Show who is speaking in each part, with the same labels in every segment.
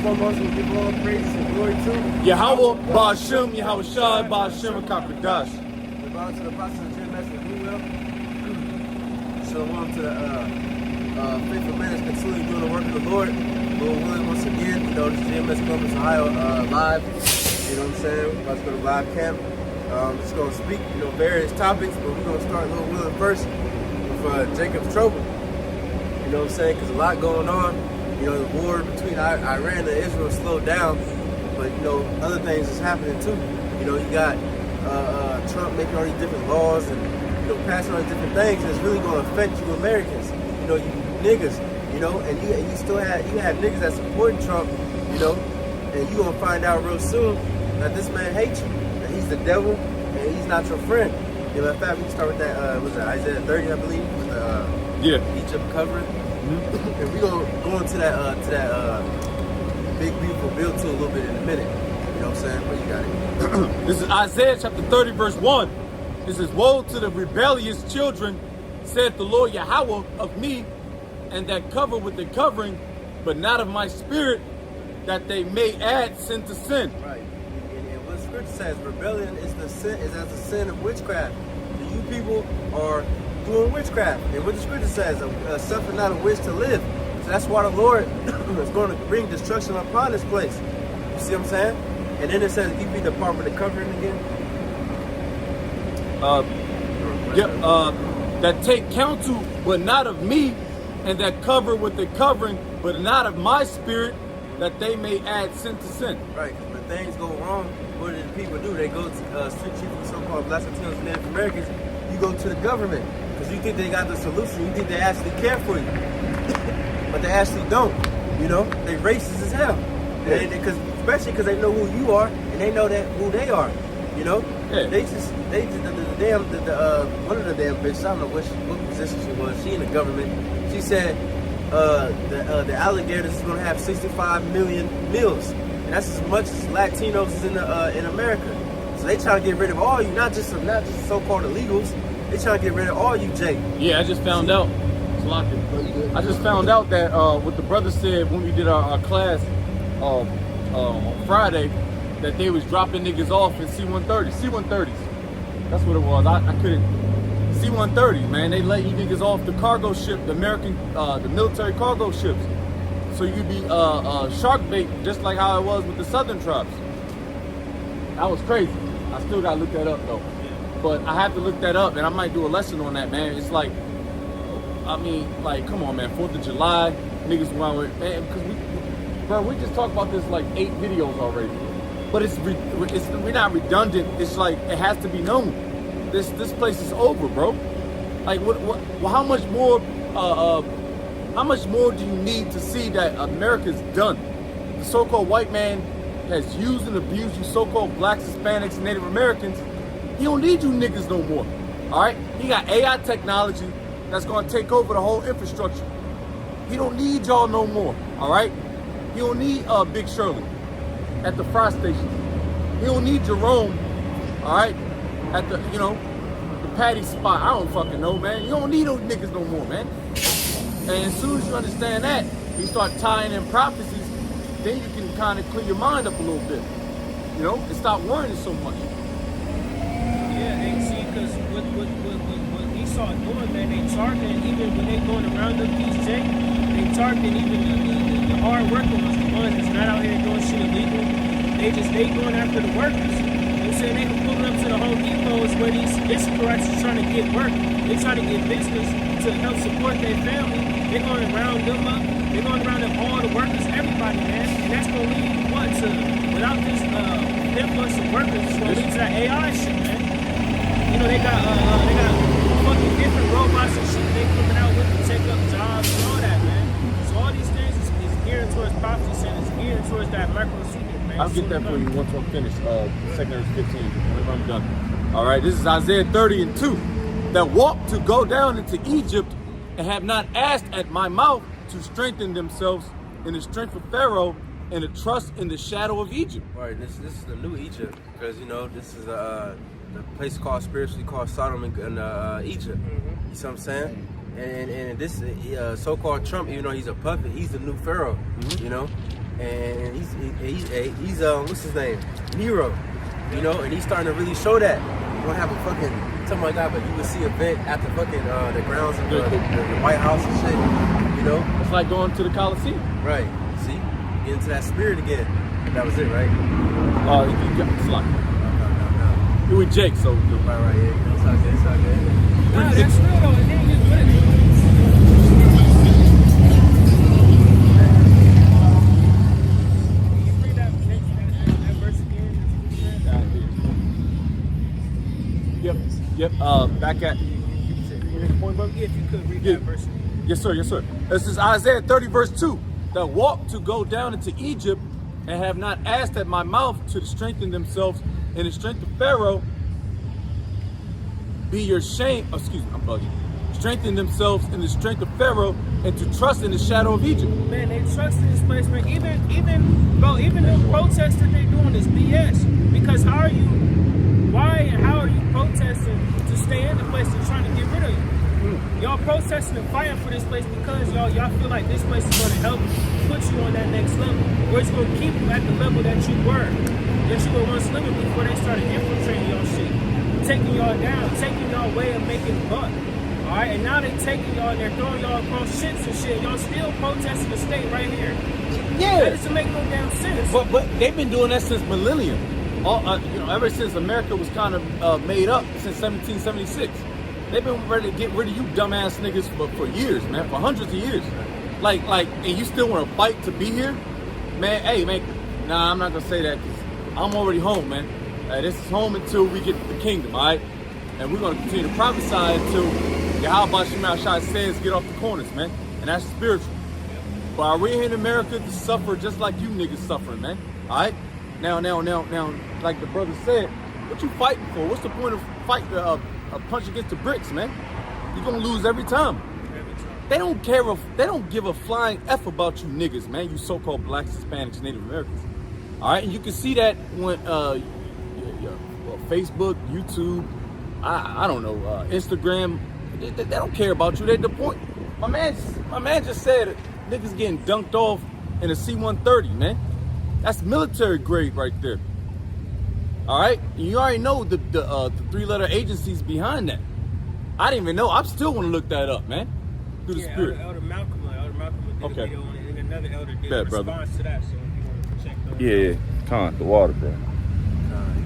Speaker 1: foremost, we give all praise and glory to
Speaker 2: Yahweh, Ba'ashem, Yahweh Shai, Ba'ashem, Kakadash.
Speaker 1: We bow to the apostles of GMS and we will. Shalom to the faithful men that's continuing doing the work of the Lord. Lord willing, once again, this is Gms Columbus Ohio live. You know what I'm saying? We're about to go to live camp. Just going to speak, various topics, but we're going to start Lord willing first with Jacob's trouble. You know what I'm saying? Because a lot going on. The war between Iran and Israel slowed down, but other things is happening too. You got Trump making all these different laws and passing all these different things that's really going to affect you Americans. You niggas. And you still have niggas that supporting Trump. And you gonna find out real soon that this man hates you, that he's the devil, and he's not your friend. In fact, we can start with that. Was that Isaiah 30, I believe, with the Egypt covering. Mm-hmm. And we gonna go into that big beautiful bill too a little bit in a minute. You know what I'm saying? But you got it.
Speaker 2: This is Isaiah chapter 30, verse 1. This is, woe to the rebellious children, saith the Lord Yahweh, of me, and that cover with the covering, but not of my spirit, that they may add sin to sin.
Speaker 1: Right. And what the scripture says, rebellion is as the sin of witchcraft. So you people are doing witchcraft. And what the scripture says, suffer not a wish to live. So that's why the Lord is going to bring destruction upon this place. You see what I'm saying? And then it says, you be the part with the covering again.
Speaker 2: That take counsel, but not of me, and that cover with the covering, but not of my spirit, that they may add sin to sin.
Speaker 1: Right, when things go wrong, what do the people do? They go to so-called Black Latinos and Native Americans. You go to the government because you think they got the solution. You think they actually care for you, but they actually don't. They racist as hell. Especially because they know who you are and they know who they are. One of the damn bitches, I don't know what position she was. She in the government. She said the alligators is going to have 65 million meals, and that's as much as Latinos is in America. So they trying to get rid of all you, not just so-called illegals. They trying to get rid of all you, Jake.
Speaker 2: Yeah, I just found out. I just found out that what the brother said when we did our class on Friday, that they was dropping niggas off in C-130s. That's what it was. I couldn't. C-130s, man. They let you niggas off the cargo ship, the military cargo ships. So you be shark bait, just like how it was with the Southern tribes. That was crazy. I still gotta look that up though. But I have to look that up, and I might do a lesson on that, man. It's like, come on, man. 4th of July, niggas around with, man, because we just talked about this like 8 videos already. But we're not redundant. It's like it has to be known. This place is over, bro. Like how much more? How much more do you need to see that America's done? The so-called white man has used and abused you so-called blacks, Hispanics, and Native Americans. He don't need you niggas no more. All right? He got AI technology that's gonna take over the whole infrastructure. He don't need y'all no more. All right? He don't need Big Shirley at the fry station. He don't need Jerome, all right, at the patty spot. I don't fucking know, man. You don't need those niggas no more, man. And as soon as you understand that, you start tying in prophecies, then you can kind of clear your mind up a little bit, and stop worrying so much.
Speaker 3: Yeah, and see, because what Esau doing, man, they targeting, even when they going around the PJ, they targeting even the hard working ones, the ones that's not out here doing shit illegal. They going after the workers. They say they can pull up to the Home Depots where these Israelites is trying to get work. They trying to get business to help support their family. They're going to round them up. They're going to round up all the workers, everybody, man. And that's going to lead without this influx of workers, it's going to lead to that AI shit, man. They got fucking different robots and shit they coming out with to take up jobs and all that, man. So all these things is geared towards prophecy and it's geared towards that micro-super, man.
Speaker 2: I'll get that for you once I'm finished. Second verse 15, whenever I'm done. All right, this is Isaiah 30 and 2. That walked to go down into Egypt and have not asked at my mouth to strengthen themselves in the strength of Pharaoh and to trust in the shadow of Egypt.
Speaker 1: Right, this is the new Egypt because this is the place spiritually called Sodom and Egypt. Mm-hmm. You see what I'm saying? And this so-called Trump, even though he's a puppet, he's the new pharaoh, you know. And he's what's his name? Nero, you know. And he's starting to really show that. We're gonna have a fucking something like that, but you would see a event at the fucking the grounds of the White House and shit, you know.
Speaker 2: It's like going to the Coliseum.
Speaker 1: Right. See, get into that spirit again. That was it, right?
Speaker 2: It's like
Speaker 1: No.
Speaker 2: you with Jake, so
Speaker 1: Right, yeah. It's all good. It's all good.
Speaker 3: No, that's real though. It ain't just with it. Can you read that verse again?
Speaker 2: Yep. Back at point, brother.
Speaker 3: Yeah, if you could read that verse again.
Speaker 2: Yes, sir. This is Isaiah 30, verse 2. That walk to go down into Egypt and have not asked at my mouth to strengthen themselves in the strength of Pharaoh. Be your shame. Excuse me, I'm bugging. Strengthen themselves in the strength of Pharaoh and to trust in the shadow of Egypt.
Speaker 3: Man, they trust in this place, man. Even the protests that they doing is BS. Because why and how are you protesting to stay in the place they're trying to get rid of you? Y'all protesting and fighting for this place because y'all feel like this place is going to help put you on that next level, or it's going to keep you at the level that you were once living before they started infiltrating y'all shit, taking y'all down, taking y'all way of making buck. All right, and now they taking y'all and they're throwing y'all across shits and shit. Y'all still protesting to stay right here.
Speaker 2: Yeah,
Speaker 3: that doesn't make no damn sense.
Speaker 2: But they've been doing that since millennium. Ever since America was kind of made up since 1776. They've been ready to get rid of you dumbass niggas for years, man, for hundreds of years. Like, and you still want to fight to be here? Man, hey, man, nah, I'm not going to say that because I'm already home, man. This is home until we get to the kingdom, all right? And we're going to continue to prophesy until Yahweh Shemel Shai says get off the corners, man. And that's spiritual. But we're here in America to suffer just like you niggas suffering, man, all right? Now, like the brother said, what you fighting for? What's the point of fighting a punch against the bricks, man? You're gonna lose every time. They don't give a flying F about you niggas, man. You so-called blacks, Hispanics, Native Americans. All right, and you can see that when Facebook, YouTube, I don't know, Instagram. They don't care about you. They the point. My man just said niggas getting dunked off in a C-130, man. That's military grade right there. All right, you already know the three-letter agencies behind that. I didn't even know. I still want to look that up, man. Through the spirit.
Speaker 3: Elder Malcolm did a video on it, and another elder did a response
Speaker 2: brother.
Speaker 3: to that. So if you want to check those.
Speaker 2: Yeah, the water, bro.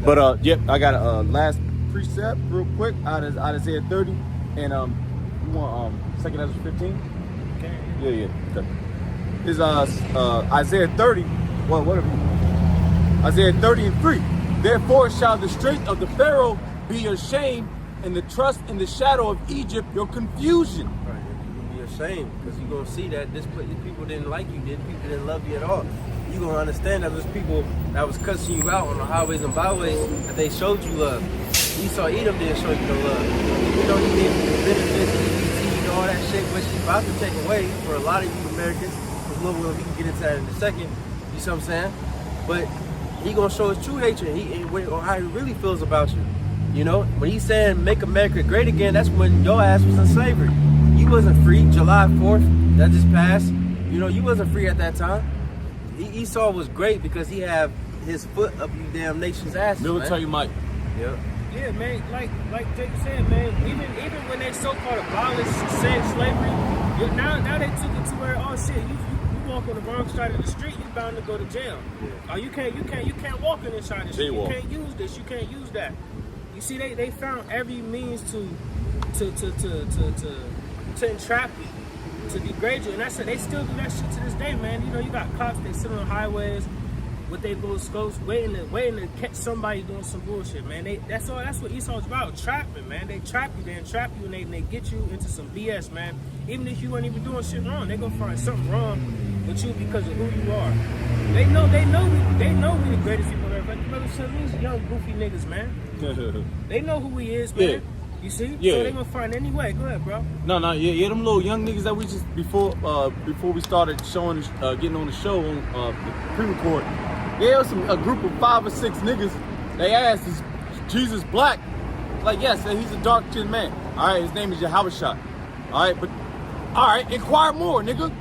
Speaker 2: But I got a last precept real quick out of Isaiah 30, and you want 2 Ezra 15?
Speaker 3: Okay.
Speaker 2: Yeah. Okay. This is Isaiah 30. Well, whatever. Isaiah 30 and 3. Therefore shall the strength of the Pharaoh be your shame, and the trust in the shadow of Egypt your confusion.
Speaker 1: Right, you're gonna be ashamed because you're gonna see that these people didn't like you, people didn't love you at all. You're gonna understand that there's people that was cussing you out on the highways and byways that they showed you love. Esau Edom didn't show you no love. Even though he gave you the benefits, and all that shit, which he's about to take away for a lot of you Americans. Because Lord will, we can get into that in a second. You see what I'm saying? But he gonna show his true hatred or how he really feels about you. You know, when he's saying make America great again, that's when your ass was in slavery. You wasn't free. July 4th, that just passed. You know, you wasn't free at that time. Esau was great because he had his foot up you damn nation's ass.
Speaker 2: Military might.
Speaker 1: Yep.
Speaker 3: Yeah, man. Like Jake said, man. Even when they so-called abolished slavery, now they took it to where shit, you walk on the wrong side of the street, you bound to go to jail. Yeah. You can't walk on this side of the street. You can't use this. You can't use that. You see, they found every means to entrap you, to degrade you, and that's it. They still do that shit to this day, man. You know, you got cops. They sit on the highways with their little scopes, waiting to catch somebody doing some bullshit, man. That's what Esau's about, trapping, man. They entrap you, and they get you into some BS, man. Even if you weren't even doing shit wrong, they gonna find something wrong with you because of who you are. They know we the greatest people ever. But brother, some of these young goofy niggas, man. They know who he is, man.
Speaker 2: Yeah.
Speaker 3: You see?
Speaker 2: Yeah.
Speaker 3: So they gonna find any way. Go ahead, bro.
Speaker 2: No, yeah, them little young niggas that we just before we started showing getting on the show on the pre-record. There was a group of 5 or 6 niggas. They asked, "Is Jesus black?" Like, yes, he's a dark-skinned man. All right, his name is Yahweh Shai. All right, but All right, inquire more, nigga.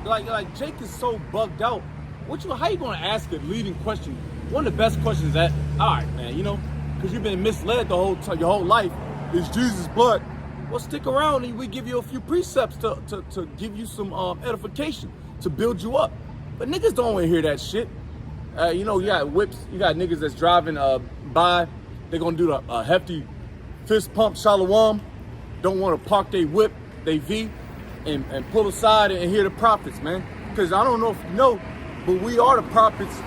Speaker 2: Like Jake is so bugged out. How you gonna ask a leading question? One of the best questions that, all right, man, you know, because you've been misled your whole life. Is Jesus blood? Well, stick around and we give you a few precepts to give you some edification, to build you up. But niggas don't want to hear that shit. You know, you got whips, you got niggas that's driving by. They're gonna do a hefty fist pump, shalom. Don't want to park their whip, they V, and pull aside and hear the prophets, man. Because I don't know if you know, but we are the prophets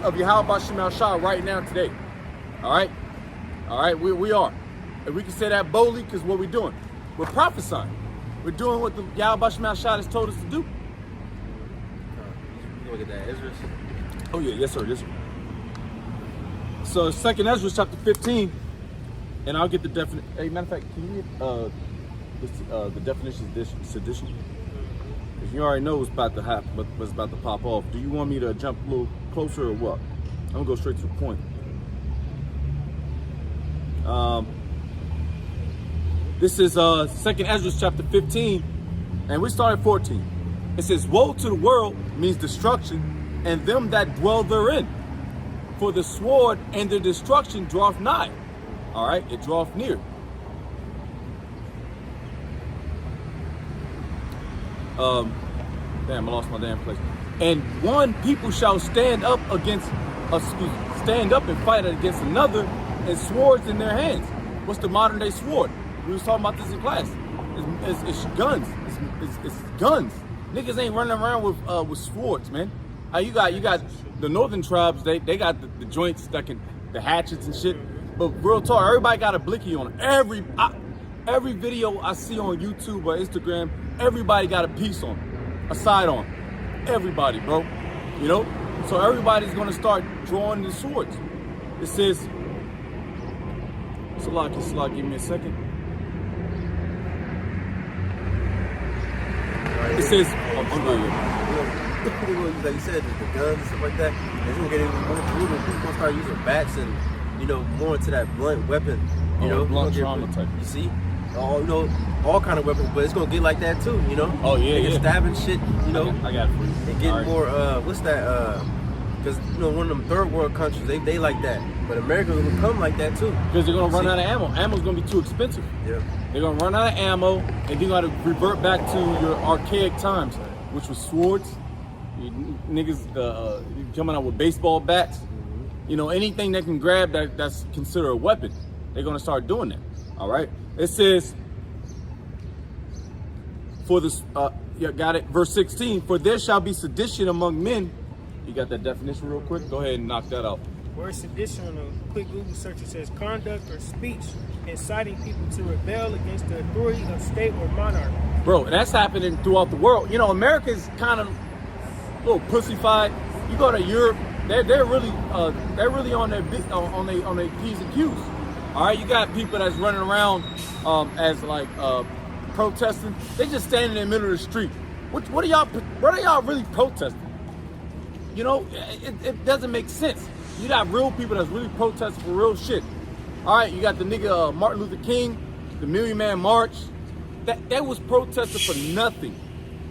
Speaker 2: of Yahweh Shema Shah right now today. All right, we are. And we can say that boldly because what we're doing, we're prophesying. We're doing what the Yahweh Shema Shah has told us to do.
Speaker 1: You look at that, Ezra.
Speaker 2: Oh yeah, yes sir. So 2nd Ezra chapter 15, and I'll get the definition. Hey, matter of fact, can you get the definition of sedition? If you already know what's about to happen, what's about to pop off, do you want me to jump a little closer or what? I'm gonna go straight to the point. This is 2nd Ezra chapter 15, and we start at 14. It says, "Woe to the world," means destruction, "and them that dwell therein. For the sword and the destruction draweth nigh." All right, it draweth near. Damn, I lost my damn place. "And one people shall stand up and fight against another, and swords in their hands." What's the modern day sword? We was talking about this in class. It's guns. It's guns. Niggas ain't running around with swords, man. You got the northern tribes. They got the joints that can, the hatchets and shit. But real talk, everybody got a blicky on them. Every video I see on YouTube or Instagram, everybody got a piece on, a side on. Everybody, bro. You know? So everybody's gonna start drawing the swords. It says, Salaki, give me a second. It says,
Speaker 1: like you said, the guns and stuff like that, it's gonna get even more brutal. People gonna start using bats and, you know, more into that blunt weapon.
Speaker 2: Blunt trauma type.
Speaker 1: You see? All kind of weapons, but it's gonna get like that too, you know?
Speaker 2: Oh yeah,
Speaker 1: stabbing shit, you know?
Speaker 2: I got it for you.
Speaker 1: And getting more, what's that, because, you know, one of them third world countries, they like that. But America's gonna become like that too.
Speaker 2: Because they're gonna run out of ammo. Ammo's gonna be too expensive.
Speaker 1: Yeah.
Speaker 2: They're gonna run out of ammo, and they're gonna revert back to your archaic times, which was swords. Niggas coming out with baseball bats. You know, anything they can grab that's considered a weapon, they're gonna start doing that. All right. It says, for this, got it. Verse 16. "For there shall be sedition among men." You got that definition real quick? Go ahead and knock that out.
Speaker 3: Word sedition on a quick Google search, it says conduct or speech inciting people to rebel against the authority of state or monarch.
Speaker 2: Bro, that's happening throughout the world. You know, America's kind of a little pussyfied. You go to Europe, they're really on their P's and Q's. All right, you got people that's running around as like protesting. They just standing in the middle of the street. What are y'all really protesting? You know, it doesn't make sense. You got real people that's really protesting for real shit. All right, you got the nigga Martin Luther King, the Million Man March. That was protesting for nothing.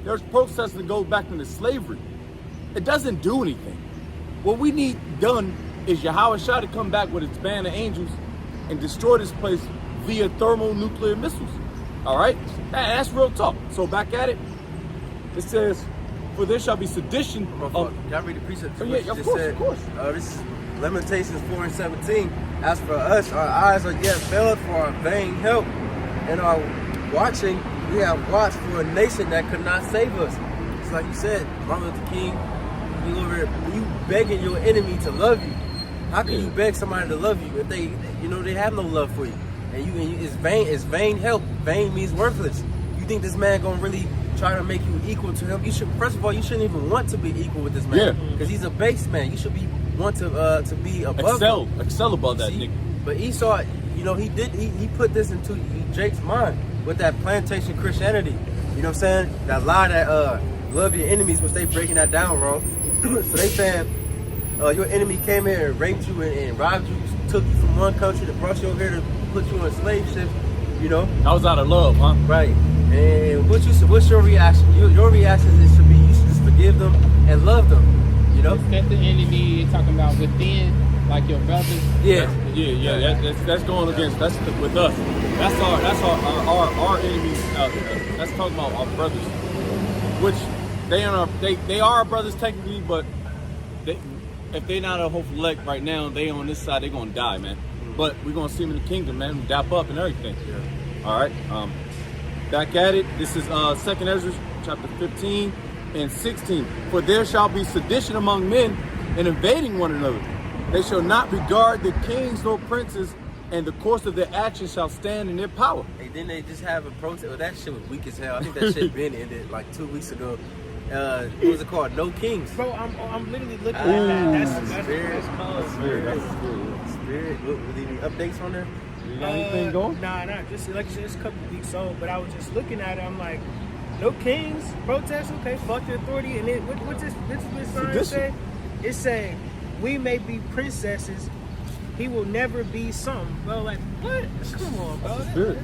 Speaker 2: There's protesting that goes back into slavery. It doesn't do anything. What we need done is Yahweh Shah to come back with its band of angels and destroy this place via thermonuclear missiles. All right, that's real talk. So back at it. It says, "For there shall be sedition."
Speaker 1: Y'all read the precept.
Speaker 2: Oh, yeah, of course.
Speaker 1: This is Lamentations 4:17. "As for us, our eyes are yet veiled for our vain help, and our watching, we have watched for a nation that could not save us." It's like you said, Martin Luther King, you begging your enemy to love you. How can you beg somebody to love you if they have no love for you? And it's vain help. Vain means worthless. You think this man gonna really try to make you equal to him? First of all, you shouldn't even want to be equal with this man. Because he's a base man. You should want to be above him.
Speaker 2: Excel above that nigga.
Speaker 1: But Esau, you know, he put this into Jake's mind with that plantation Christianity. You know what I'm saying? That lie that love your enemies, which they breaking that down wrong. So they saying your enemy came here and raped you and robbed you, took you from one country, that brought you over here to put you on slave ships. You know?
Speaker 2: That was out of love, huh?
Speaker 1: Right. And what's your reaction? Your reaction is to be, you should just forgive them and love them. You know?
Speaker 4: Respect the enemy. You're talking about within, like your brothers.
Speaker 1: Yeah.
Speaker 2: That's going against. That's with us. That's our enemies out there. That's talking about our brothers, which they are our brothers technically, but if they're not a hopeful elect right now, they on this side, they're gonna die, man. But we're gonna see them in the kingdom, man. Dap up and everything. Yeah. All right. Back at it. This is 2nd Ezra, chapter 15 and 16. For there shall be sedition among men and invading one another. They shall not regard the kings nor princes, and the course of their actions shall stand in their power.
Speaker 1: Hey, didn't they just have a protest? Well, that shit was weak as hell. I think that shit been ended like 2 weeks ago. What was it called? No Kings.
Speaker 3: Bro, I'm literally looking at that. That's
Speaker 1: Spirit.
Speaker 3: cold.
Speaker 1: Spirit. What, any updates on there?
Speaker 2: You got anything going?
Speaker 3: Nah, just like I said, it's a couple of weeks old. But I was just looking at it. I'm like, no kings, protest. Okay, fuck the authority. And then what's this sign say? It say, we may be princesses. He will never be some. Bro, like what? Come on, bro.
Speaker 2: Spirit.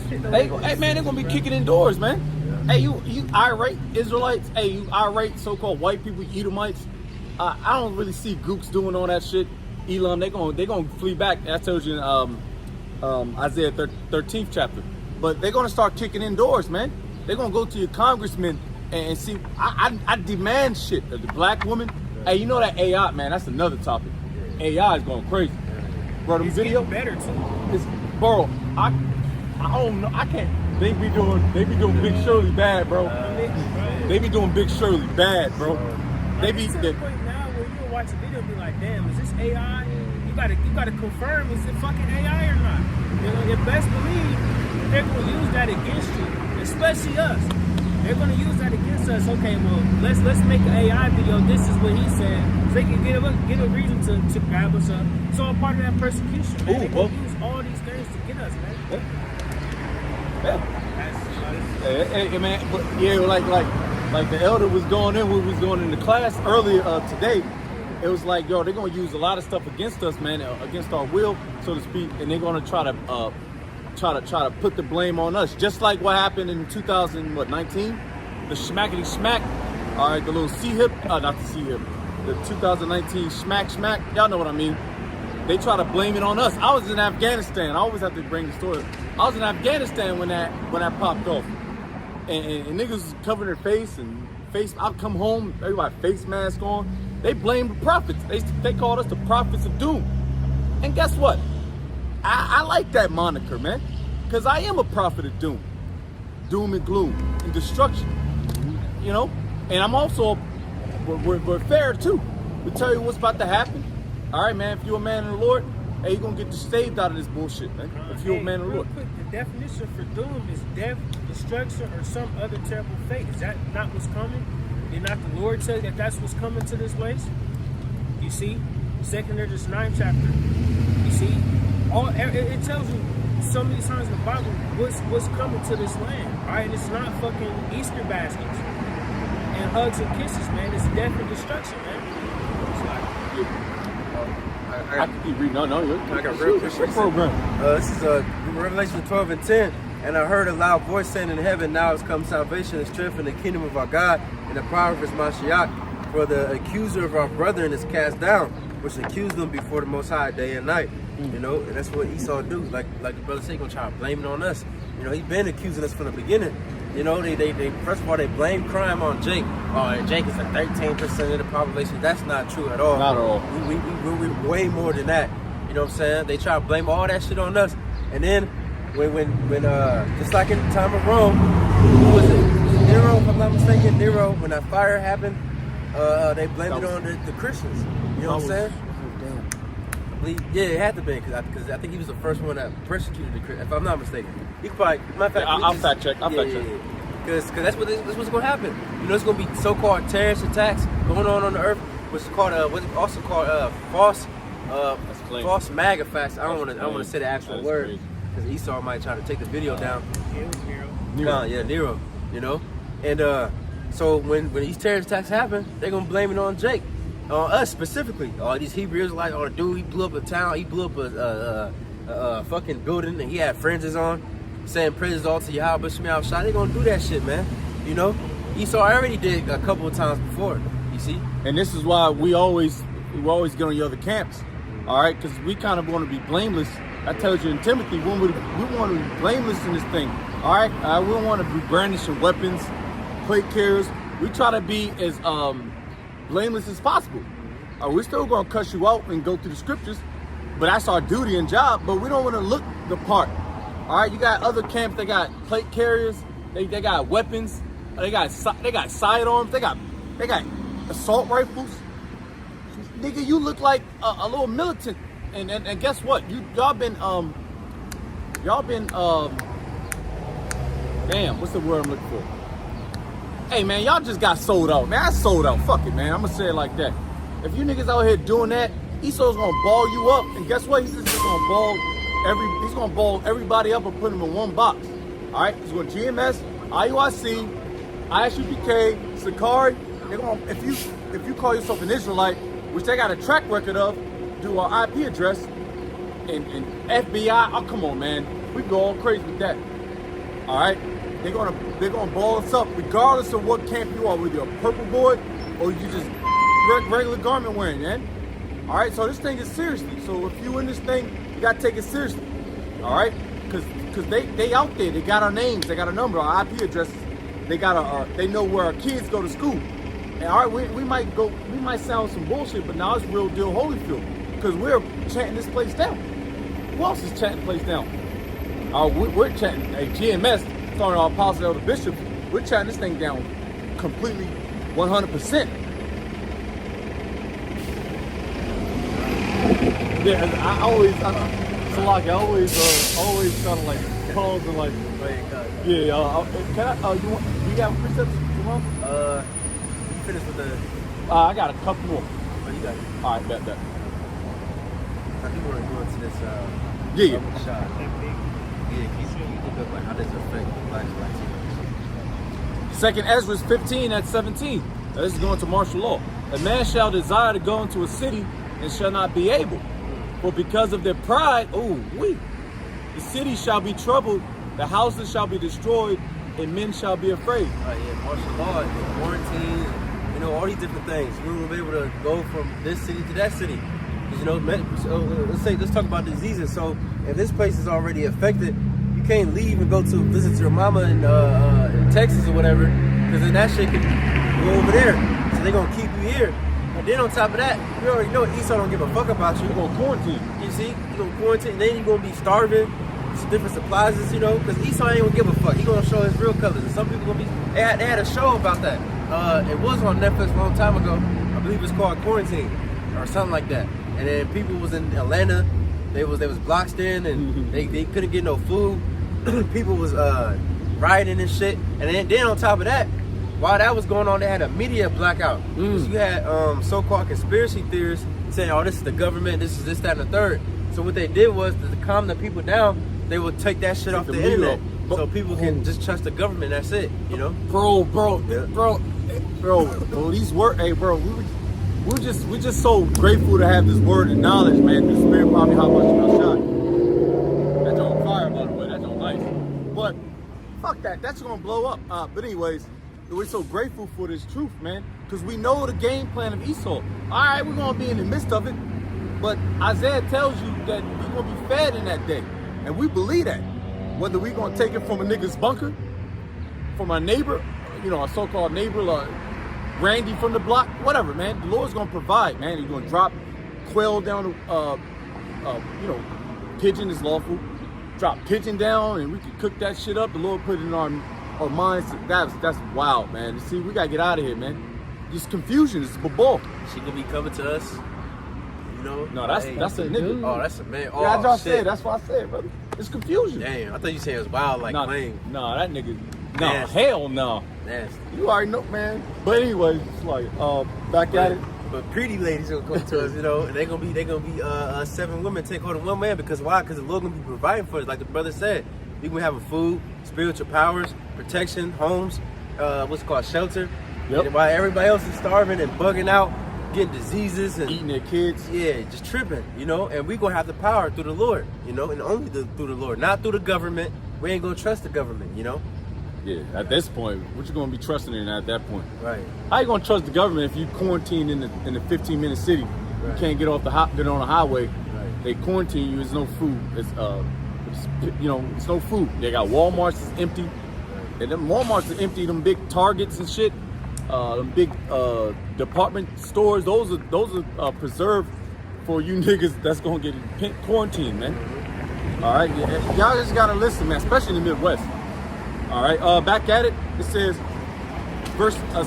Speaker 2: Hey man, they're gonna be kicking indoors, man. Yeah. Hey, you irate Israelites. Hey, you irate so-called white people, Edomites. I don't really see gooks doing all that shit. Elam, they gonna flee back. I told you in Isaiah 13th chapter. But they're gonna start kicking indoors, man. They're gonna go to your congressmen and see. I demand shit of the black woman. Hey, you know that AI, man? That's another topic. AI is going crazy. Bro, the video
Speaker 3: better too.
Speaker 2: Bro, I don't know. I can't. They be doing Big Shirley bad, bro. They be doing Big Shirley bad, bro. They be.
Speaker 3: To the point now where you watch a video and be like, damn, is this AI? You gotta confirm, is it fucking AI or not? You know, you best believe they're gonna use that against you, especially us. They're gonna use that against us. Okay, well, let's make an AI video. This is what he said. So they can get a reason to grab us up. It's all part of that persecution, man. They're gonna use all these things to get us, man.
Speaker 2: Hey, man, but yeah, like the elder was going in, we was going in the class earlier today. It was like, yo, they're gonna use a lot of stuff against us, man, against our will, so to speak, and they're gonna try to put the blame on us, just like what happened in 2019, the schmackety smack. All right, the little C-hip, not the C-hip, the 2019 smack, y'all know what I mean. They try to blame it on us. I was in Afghanistan. I always have to bring the story. I was in Afghanistan when that popped off, and niggas was covering their face and face. I'd come home, everybody face mask on. They blamed the prophets. They called us the prophets of doom. And guess what? I like that moniker, man, because I am a prophet of doom and gloom and destruction. You know, and I'm also we're fair too. We tell you what's about to happen. All right, man. If you're a man in the Lord, hey, you're gonna get saved out of this bullshit, man. If you're a man in the Lord.
Speaker 3: Quick, the definition for doom is death, destruction, or some other terrible fate. Is that not what's coming? Did not the Lord say that that's what's coming to this place? You see, 2nd Ezra 9 chapter. You see, it tells you so many times in the Bible what's coming to this land. All right, and it's not fucking Easter baskets and hugs and kisses, man. It's death and destruction, man. It's like.
Speaker 2: I can keep reading. No,
Speaker 1: I got real quick
Speaker 2: program.
Speaker 1: This is Revelation 12 and 10. And I heard a loud voice saying in heaven, now has come salvation and strength in the kingdom of our God and the power of his Mashiach. For the accuser of our brethren is cast down, which accused them before the Most High day and night. You know, and that's what Esau do. Like the brother said, gonna try to blame it on us. You know, he's been accusing us from the beginning. You know, they first of all, they blame crime on Jake. Oh, Jake is like 13% of the population. That's not true at all.
Speaker 2: Not at all.
Speaker 1: We're way more than that. You know what I'm saying? They try to blame all that shit on us. And then when just like in the time of Rome, who was it? Nero, if I'm not mistaken, Nero, when that fire happened, they blamed it on the Christians. You know what I'm saying? Yeah, it had to be because I think he was the first one that persecuted the Christians. If I'm not mistaken, he probably. Matter of fact,
Speaker 2: I'll fact check.
Speaker 1: Because that's what's going to happen. You know, it's going to be so-called terrorist attacks going on the earth, which is called also called false MAGA facts. I don't want to say the actual word because Esau might try to take the video down.
Speaker 3: It was Nero.
Speaker 1: Nero. You know, and so when these terrorist attacks happen, they're gonna blame it on Jake. On us specifically, all these Hebrews like, oh, dude, he blew up a town, he blew up a fucking building, and he had fringes on. saying praises all to Yahweh Shemel Shai, they gonna do that shit, man. You know, Esau already did a couple of times before. You see,
Speaker 2: and this is why we always get on the other camps, all right? Because we kind of want to be blameless. I told you in Timothy, we want to be blameless in this thing, all right? We don't want to be brandishing weapons, plate carriers. We try to be as blameless as possible. We're still going to cuss you out and go through the scriptures, but that's our duty and job. But we don't want to look the part, all right? You got other camps. They got plate carriers. They got weapons. They got sidearms. They got assault rifles. Nigga, you look like a little militant. And guess what? Y'all been damn, what's the word I'm looking for? Hey man, y'all just got sold out. Man, I sold out. Fuck it, man. I'm gonna say it like that. If you niggas out here doing that, Esau's gonna ball you up. And guess what? He's just gonna ball everybody up and put them in one box. Alright? He's gonna GMS, IUIC, ISUPK, Sakari. They're gonna if you call yourself an Israelite, which they got a track record of, do our IP address and FBI. Oh, come on, man. We go all crazy with that. All right? They're gonna ball us up regardless of what camp you are, whether you're a purple boy or you just regular garment wearing, man. All right? So this thing is seriously. So if you in this thing, you gotta take it seriously. All right? Because they out there. They got our names. They got our number, our IP addresses. They know where our kids go to school. And all right, we might sound some bullshit, but now it's real deal Holyfield. Because we're chanting this place down. Who else is chanting the place down? We're chanting, GMS, calling our apostle elder bishop, we're chanting this thing down completely 100%. Yeah, I always kind of like pause and like, yeah, can I, you got precepts?
Speaker 1: you finished with the.
Speaker 2: I got a couple more.
Speaker 1: Oh, you got it.
Speaker 2: All right, bet.
Speaker 1: I do want to go into this.
Speaker 2: Yeah.
Speaker 1: Shot. Yeah, can you think of like how does it affect Black
Speaker 2: Second Ezra 15:17. Now, this is going to martial law. A man shall desire to go into a city and shall not be able, for because of their pride, the city shall be troubled, the houses shall be destroyed, and men shall be afraid.
Speaker 1: Martial law, quarantine, all these different things. We will be able to go from this city to that city. Let's talk about diseases. So if this place is already affected, you can't leave and go to visit your mama in Texas or whatever, because then that shit can go over there. So they're gonna keep you here. And then on top of that, we already know Esau don't give a fuck about you.
Speaker 2: You're gonna quarantine.
Speaker 1: You see, you're gonna quarantine. Then you're gonna be starving. Some different supplies, because Esau ain't gonna give a fuck. He gonna show his real colors. And some people gonna be. They had a show about that. It was on Netflix a long time ago. I believe it's called Quarantine or something like that. And then people was in Atlanta. They was blocked in, and they couldn't get no food. People was rioting and shit. And then on top of that, while that was going on, they had a media blackout. So you had so-called conspiracy theorists saying, "Oh, this is the government. This is this, that, and the third." So what they did was to calm the people down. They would take that shit off the internet, so people can just trust the government. That's it,
Speaker 2: Bro, these words, hey, bro, we're just so grateful to have this word and knowledge, man. The Spirit probably how much you shot. That's on fire, by the way. That's on nice. But fuck that. That's gonna blow up. But anyways, we're so grateful for this truth, man, because we know the game plan of Esau. All right, we're gonna be in the midst of it, but Isaiah tells you that we're gonna be fed in that day. And we believe that. Whether we're going to take it from a nigga's bunker, from our neighbor, our so-called neighbor, Randy from the block, whatever, man. The Lord's going to provide, man. He's going to drop quail down, pigeon is lawful. Drop pigeon down and we can cook that shit up. The Lord put it in our minds. That's wild, man. See, we got to get out of here, man. This confusion is babble.
Speaker 1: She going to be coming to us.
Speaker 2: No, that's a nigga.
Speaker 1: Oh, that's a man. Oh,
Speaker 2: yeah, I just said. That's what I said, brother. It's confusion.
Speaker 1: Damn, I thought you said it was wild, like playing.
Speaker 2: Nah, that nigga. Nah, hell no.
Speaker 1: Nasty.
Speaker 2: You already know, man. But anyway, it's like back at it.
Speaker 1: But pretty ladies gonna come to us, and they gonna be 7 women take hold of 1 man. Because why? Because the Lord gonna be providing for us, like the brother said. We gonna have a food, spiritual powers, protection, homes, what's it called, shelter.
Speaker 2: Yep.
Speaker 1: And while everybody else is starving and bugging out, getting diseases and
Speaker 2: eating their kids,
Speaker 1: just tripping, and we gonna have the power through the Lord, and only through the Lord, not through the government, we ain't gonna trust the government, you know?
Speaker 2: Yeah, at this point, what you gonna be trusting in at that point?
Speaker 1: Right.
Speaker 2: How you gonna trust the government if you quarantine in the 15-minute city? You can't get off get on the highway.
Speaker 1: Right.
Speaker 2: They quarantine you. There's no food. It's it's no food. They got Walmart's is empty.
Speaker 1: Right.
Speaker 2: And them Walmart's are empty. Them big Targets and shit. Them big department stores. Those are preserved for you niggas that's gonna get quarantined, man. All right, y'all just gotta listen, man, especially in the Midwest. All right, back at it. It says,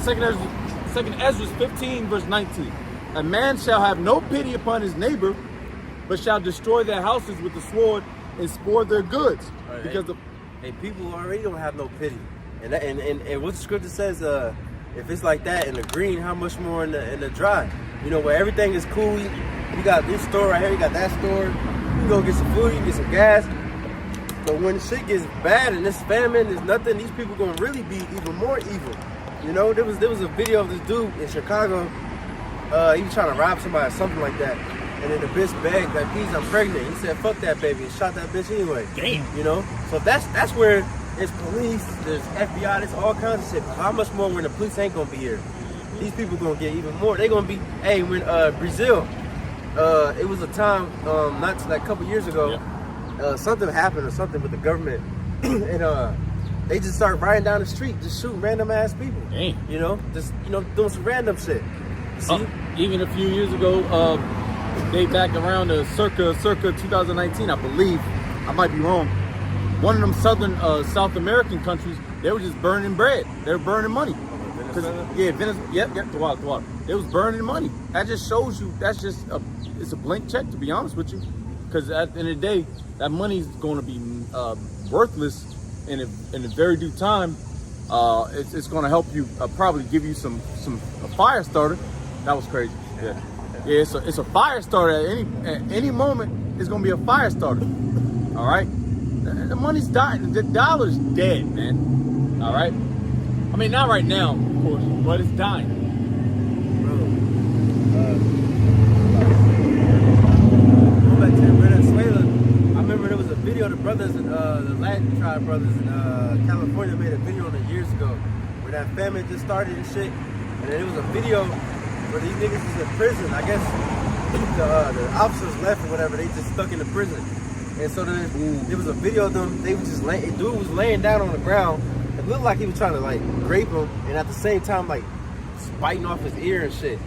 Speaker 2: Second Ezra 15, verse 19. A man shall have no pity upon his neighbor, but shall destroy their houses with the sword and spoil their goods.
Speaker 1: Right,
Speaker 2: because
Speaker 1: people already don't have no pity, and what the scripture says, if it's like that in the green, how much more in the dry? You know, where everything is cool. You got this store right here, you got that store. You can go get some food, you can get some gas. But when shit gets bad and this famine, there's nothing, these people gonna really be even more evil. You know, there was a video of this dude in Chicago. He was trying to rob somebody or something like that. And then the bitch begged, like, please, I'm pregnant. He said, fuck that baby, and shot that bitch anyway.
Speaker 2: Damn.
Speaker 1: You know? So that's where there's police, there's FBI, there's all kinds of shit. How much more when the police ain't gonna be here? These people gonna get even more. They gonna be, hey, when Brazil, it was a time, not like a couple years ago, something happened or something with the government, and they just start riding down the street, just shooting random ass people.
Speaker 2: Damn.
Speaker 1: You know, just doing some random shit. See?
Speaker 2: Even a few years ago, they back around circa 2019, I believe. I might be wrong. One of them South American countries, they were just burning bread. They were burning money.
Speaker 1: Venezuela?
Speaker 2: Yeah, Venezuela. Yep, the water. They was burning money. That just shows you. It's a blank check, to be honest with you. Because at the end of the day, that money is going to be worthless in a very due time. It's going to help you, probably give you a fire starter. That was crazy. Yeah. It's a fire starter. At any moment, it's going to be a fire starter. All right. The money's dying. The dollar's dead, man. All right. I mean, not right now, of course, but it's dying.
Speaker 1: Bro, going back to Venezuela, I remember there was a video the brothers, the Latin tribe brothers in California made a video on it years ago, where that famine just started and shit, and then it was a video where these niggas was in prison. I guess the officers left or whatever, they just stuck in the prison. And so then there was a video of them, they was just dude was laying down on the ground. It looked like he was trying to like grape him, and at the same time like biting off his ear and shit.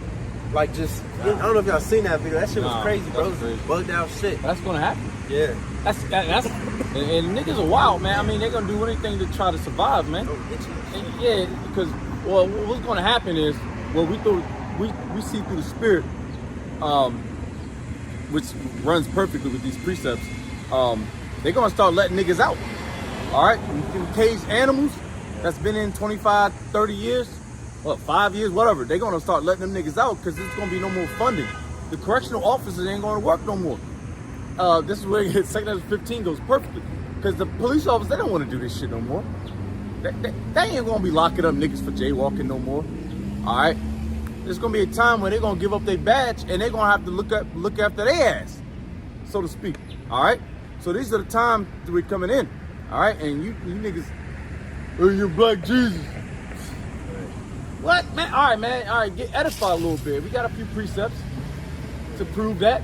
Speaker 1: Like just, I don't know if y'all seen that video. That shit was crazy, bro.
Speaker 2: Crazy.
Speaker 1: Bugged out shit.
Speaker 2: That's gonna happen.
Speaker 1: Yeah.
Speaker 2: That's and niggas are wild, man. I mean, they're gonna do anything to try to survive, man.
Speaker 1: Don't get you.
Speaker 2: And yeah, because what's gonna happen is, we see through the spirit, which runs perfectly with these precepts. They're gonna start letting niggas out. All right, caged animals that's been in 25, 30 years, 5 years, whatever. They're gonna start letting them niggas out because there's gonna be no more funding. The correctional officers ain't gonna work no more. This is where Second 15 goes perfectly, because the police officers, they don't want to do this shit no more. They ain't gonna be locking up niggas for jaywalking no more. All right, there's gonna be a time when they're gonna give up their badge and they're gonna have to look after their ass, so to speak. All right, so these are the times that we're coming in. All right, and you niggas, oh, you're Black Jesus. What, man? All right, man. All right, get edified a little bit. We got a few precepts to prove that,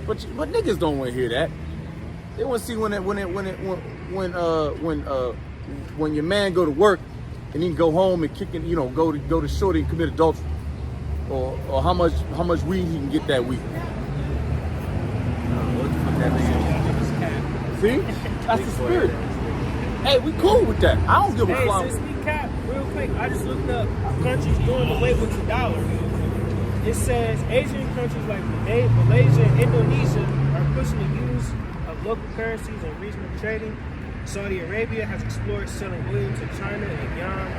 Speaker 2: but niggas don't want to hear that. They want to see when your man go to work and he can go home and kick it, go to shorty and commit adultery, or how much weed he can get that week.
Speaker 1: What the fuck that nigga?
Speaker 2: See? That's the spirit. Hey, we cool with that. I don't give a fuck.
Speaker 3: Hey, since we cap, real quick, I just looked up countries doing away with the dollar. It says Asian countries like Malaysia and Indonesia are pushing the use of local currencies and regional trading. Saudi Arabia has explored selling oil to China and Iran.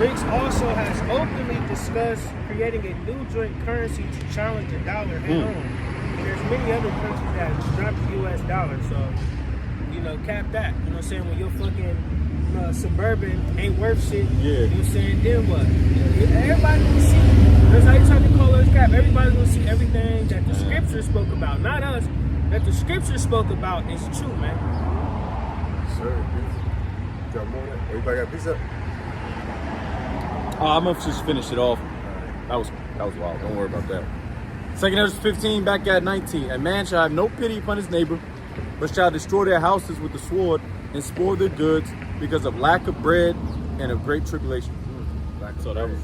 Speaker 3: BRICS also has openly discussed creating a new joint currency to challenge the dollar head-on. And there's many other countries that drop the U.S. dollar, so, cap that. You know what I'm saying? When your fucking Suburban ain't worth shit,
Speaker 2: Yeah.
Speaker 3: you know what I'm saying? Then what? Everybody's gonna see. That's how you try to call us cap. Everybody's gonna see everything that the scripture spoke about, not us, that the scripture spoke about is true, man.
Speaker 2: So
Speaker 1: sir. Peace. Got more? Everybody got pizza?
Speaker 2: I'm gonna just finish it off. That was wild. Don't worry about that. 2 Ezra 15, back at 19. A man shall have no pity upon his neighbor, but shall destroy their houses with the sword and spoil their goods because of lack of bread and of great tribulation. So that was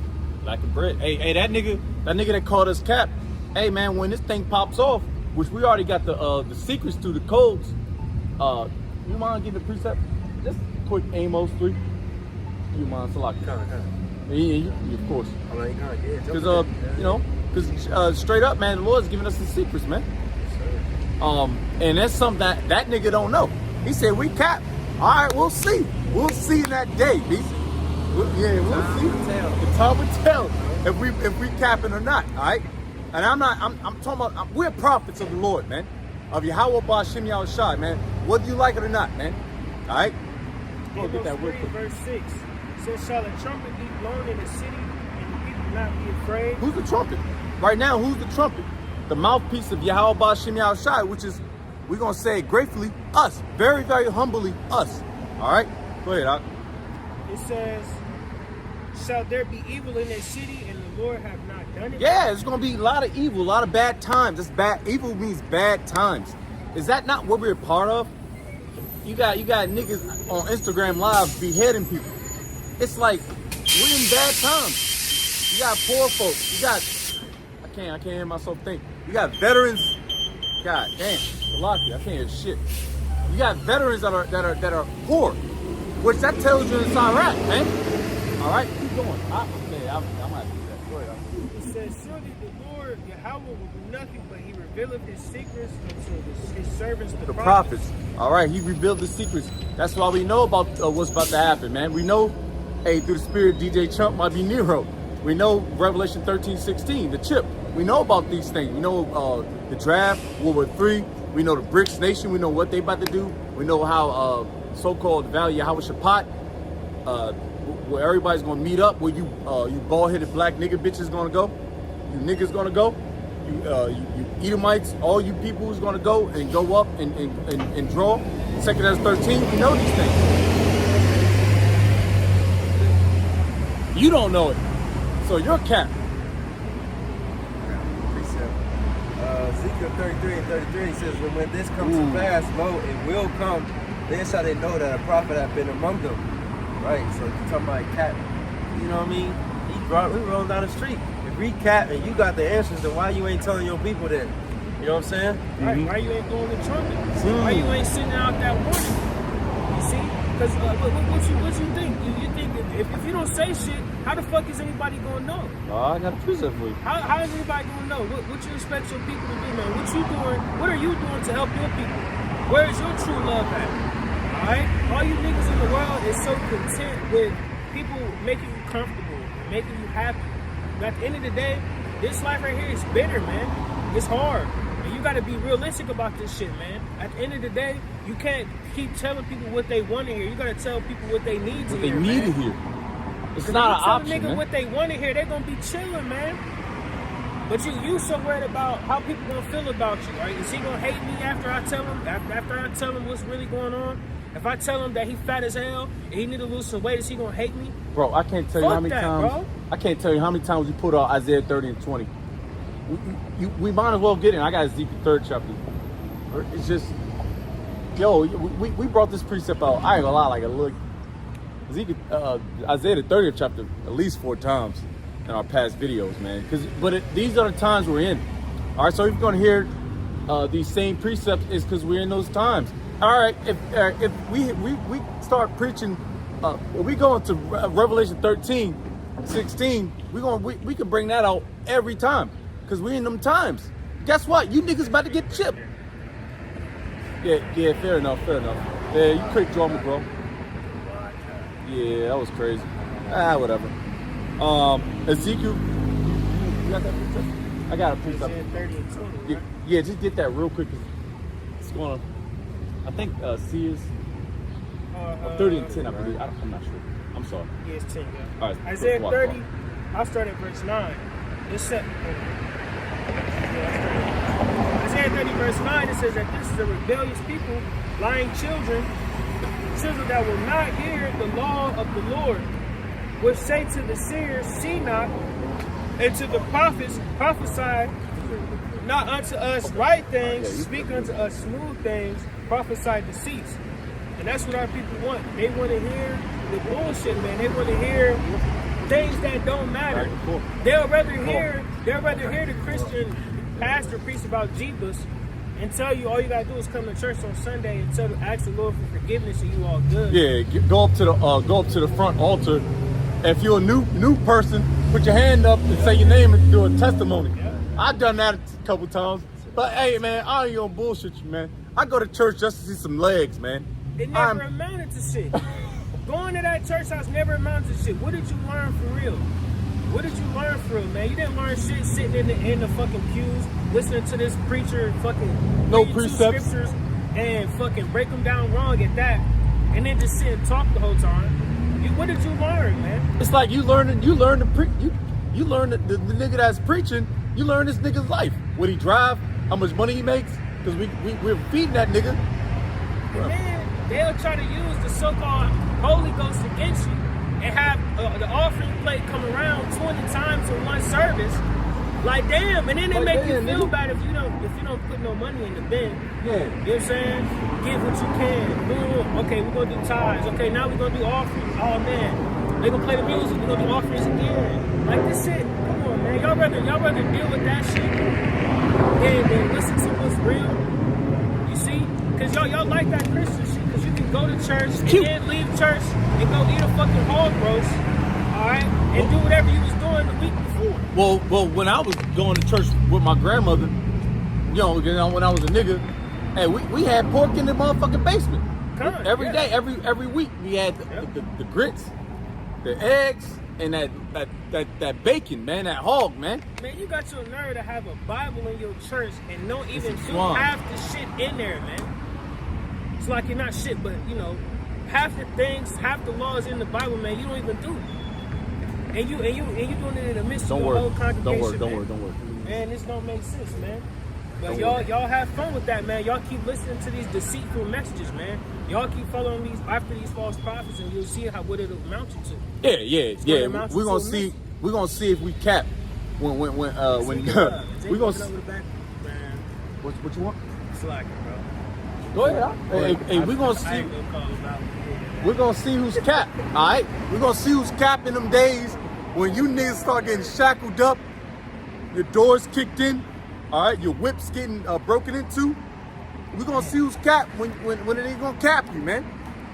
Speaker 2: lack of bread. Hey, that nigga that called us cap. Hey man, when this thing pops off, which we already got the secrets to the codes. You mind giving the precept? Just quick Amos 3. You mind, Salaki? Yeah, of course.
Speaker 1: I'm like, yeah.
Speaker 2: Because you know, because straight up, man, the Lord's giving us the secrets, man. And that's something that nigga don't know. He said we cap. All right, we'll see. We'll see in that day, B. We'll see. The time will tell if we capping or not. All right. And I'm talking about we're prophets of the Lord, man, of Yahweh Ba'Shem Yahushua, man. Whether you like it or not, man. All right.
Speaker 3: Go get that real quick. Verse 6 says, "Shall a trumpet be blown in the city, and the people not be afraid?"
Speaker 2: Who's the trumpet? Right now, who's the trumpet? The mouthpiece of Yahweh Ba'Shem Yahushua, which is, we're gonna say it gratefully, us. Very, very humbly, us. All right. Go ahead, Doc.
Speaker 3: It says, "Shall there be evil in that city, and the Lord have not done it?"
Speaker 2: Yeah, it's gonna be a lot of evil, a lot of bad times. That's bad. Evil means bad times. Is that not what we're a part of? You got niggas on Instagram Live beheading people. It's like we're in bad times. You got poor folks. You got I can't hear myself think. You got veterans. God damn, Salaki, I can't hear shit. You got veterans that are poor, which that tells you it's all right, man. All right, keep going. I'm gonna do that. Go ahead.
Speaker 3: It says, "Surely the Lord Yahweh will do nothing, but He revealeth His secrets unto His servants the prophets."
Speaker 2: All right, He revealed the secrets. That's why we know about what's about to happen, man. We know, hey, through the spirit, DJ Chump might be Nero. We know Revelation 13:16, the chip. We know about these things. We know the draft, World War III. We know the BRICS nation. We know what they about to do. We know how so-called Valley Yahweh Shabbat, where everybody's gonna meet up. Where you bald-headed black nigga bitches gonna go. You niggas gonna go. You Edomites, all you people who's gonna go up and draw. 2 Ezra 13. We know these things. You don't know it, so you're capped.
Speaker 1: Ezekiel 33 and 33 says, when this comes to pass, lo, it will come. Then shall they know that a prophet hath been among them. Right, so you're talking about cat, you know what I mean? We rolling down the street. If we cat and you got the answers, then why you ain't telling your people that? You know what I'm saying?
Speaker 3: Right, why you ain't blowing the trumpet? Why you ain't sending out that warning? You see? Because what you think? You think if you don't say shit, how the fuck is anybody gonna know?
Speaker 2: I got a precept for you.
Speaker 3: How is anybody gonna know? What you expect your people to do, man? What you doing? What are you doing to help your people? Where is your true love at? Alright? All you niggas in the world is so content with people making you comfortable, making you happy. But at the end of the day, this life right here is bitter, man. It's hard. And you gotta be realistic about this shit, man. At the end of the day, you can't keep telling people what they want to hear. You gotta tell people what they need to hear.
Speaker 2: What they need to hear. It's not an option,
Speaker 3: nigga,
Speaker 2: man.
Speaker 3: what they want to hear, they're gonna be chilling, man. But you so worried about how people gonna feel about you, right? Is he gonna hate me after I tell him? After I tell him what's really going on? If I tell him that he fat as hell and he need to lose some weight, is he gonna hate me?
Speaker 2: Bro, I can't tell you how many times. Bro. I can't tell you how many times we put out Isaiah 30 and 20. We might as well get in. I got Ezekiel 3rd chapter. It's just, yo, we brought this precept out. I ain't gonna lie, like a look. Isaiah the 30th chapter at least 4 times in our past videos, man. These are the times we're in. All right, so if you're gonna hear these same precepts, is because we're in those times. All right, if we start preaching, we go into Revelation 13:16, we can bring that out every time because we're in them times. Guess what? You niggas about to get chipped. Yeah, fair enough. Yeah, you quick drama, bro. Yeah, that was crazy. Whatever. Ezekiel, you got that precept? I got a precept.
Speaker 3: 30 and 20, right?
Speaker 2: Yeah, just get that real quick. It's going to, I think C is 30 and 10, I believe. I'm not sure. I'm sorry.
Speaker 3: Yeah, it's 10, yeah.
Speaker 2: All right,
Speaker 3: Isaiah 30, I'll start at verse 9. It's set. Isaiah 30, verse 9, it says that this is a rebellious people, lying children, children that will not hear the law of the Lord, which say to the seers, see not, and to the prophets, prophesy not unto us right things, speak unto us smooth things, prophesy deceits. And that's what our people want. They want to hear the bullshit, man. They want to hear things that don't matter. They'll rather hear the Christian pastor preach about Jesus and tell you all you gotta do is come to church on Sunday and ask the Lord for forgiveness and you all good.
Speaker 2: Yeah, go up to the front altar. If you're a new person, put your hand up and say your name and do a testimony. Yeah. I've done that a couple times. But hey, man, I ain't gonna bullshit you, man. I go to church just to see some legs, man.
Speaker 3: It never amounted to shit. Going to that church house never amounted to shit. What did you learn for real? What did you learn for real, man? You didn't learn shit sitting in the fucking pews, listening to this preacher fucking
Speaker 2: no precepts
Speaker 3: scriptures and fucking break them down wrong at that, and then just sit and talk the whole time. What did you learn, man?
Speaker 2: It's like you learn the nigga that's preaching. You learn this nigga's life. What he drive, how much money he makes, because we're feeding that nigga.
Speaker 3: And then they'll try to use the so-called Holy Ghost against you and have the offering plate come around 20 times in one service. Like damn, and then they make you feel bad if you don't put no money in the bin.
Speaker 2: Yeah.
Speaker 3: You know what I'm saying? Give what you can. Boom. Okay, we're gonna do tithes. Okay, now we're gonna do offerings. Oh man. They're gonna play the music, we're gonna do offerings again. Like this shit. Come on, man. Y'all rather deal with that shit than listen to what's real. You see? Cause y'all like that Christian shit, cause you can go to church and then leave church and go eat a fucking hog roast, alright? And do whatever you was doing the week before.
Speaker 2: Well, when I was going to church with my grandmother, when I was a nigga, hey, we had pork in the motherfucking basement. Every day, every week, we had the grits, the eggs, and that bacon, man, that hog, man.
Speaker 3: Man, you got your nerve to have a Bible in your church and don't even do half the shit in there, man. It's like you're not shit, but half the things, half the laws in the Bible, man, you don't even do. And you doing it in the midst of the whole congregation. Don't worry. Man, this don't make sense, man. But y'all have fun with that, man. Y'all keep listening to these deceitful messages, man. Y'all keep following after these false prophets, and you'll see what it'll amount you to.
Speaker 2: Yeah. We're gonna see if we cap when we're gonna see. What you want?
Speaker 3: Slacking, bro.
Speaker 2: Go ahead. Hey, we're gonna see. We're gonna see who's capped. All right. We're gonna see who's capped in them days when you niggas start getting shackled up, your doors kicked in. All right, your whip's getting broken into. We're gonna see who's capped when it ain't gonna cap you, man.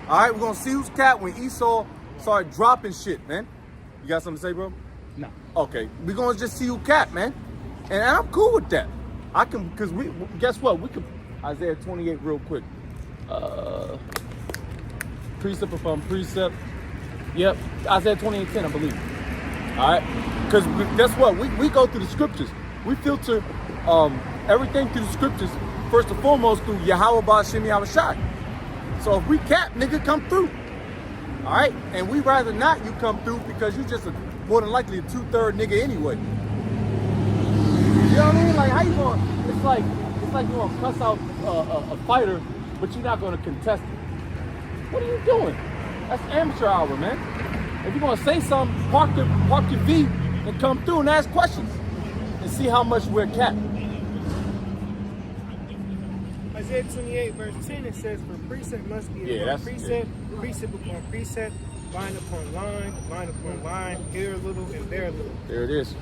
Speaker 2: All right, we're gonna see who's capped when Esau started dropping shit, man. You got something to say, bro?
Speaker 4: No.
Speaker 2: Okay, we're gonna just see who capped, man. And I'm cool with that. I can, because guess what? We could, Isaiah 28 real quick. Precept upon precept. Yep, Isaiah 28:10, I believe. All right, because guess what? We go through the scriptures. We filter everything through the scriptures, first and foremost through Yahweh Ba'Shem Yahushai. So if we cap, nigga, come through. All right? And we rather not you come through because you just more than likely a 2/3 nigga anyway. You know what I mean? Like, how you going? It's like you want to cuss out a fighter, but you're not going to contest it. What are you doing? That's amateur hour, man. If you're going to say something, park your V and come through and ask questions. And see how much we're capped.
Speaker 3: Isaiah 28 verse 10, it says, for precept must be upon precept, precept upon precept, line upon line, here a little and there a little.
Speaker 2: There it is.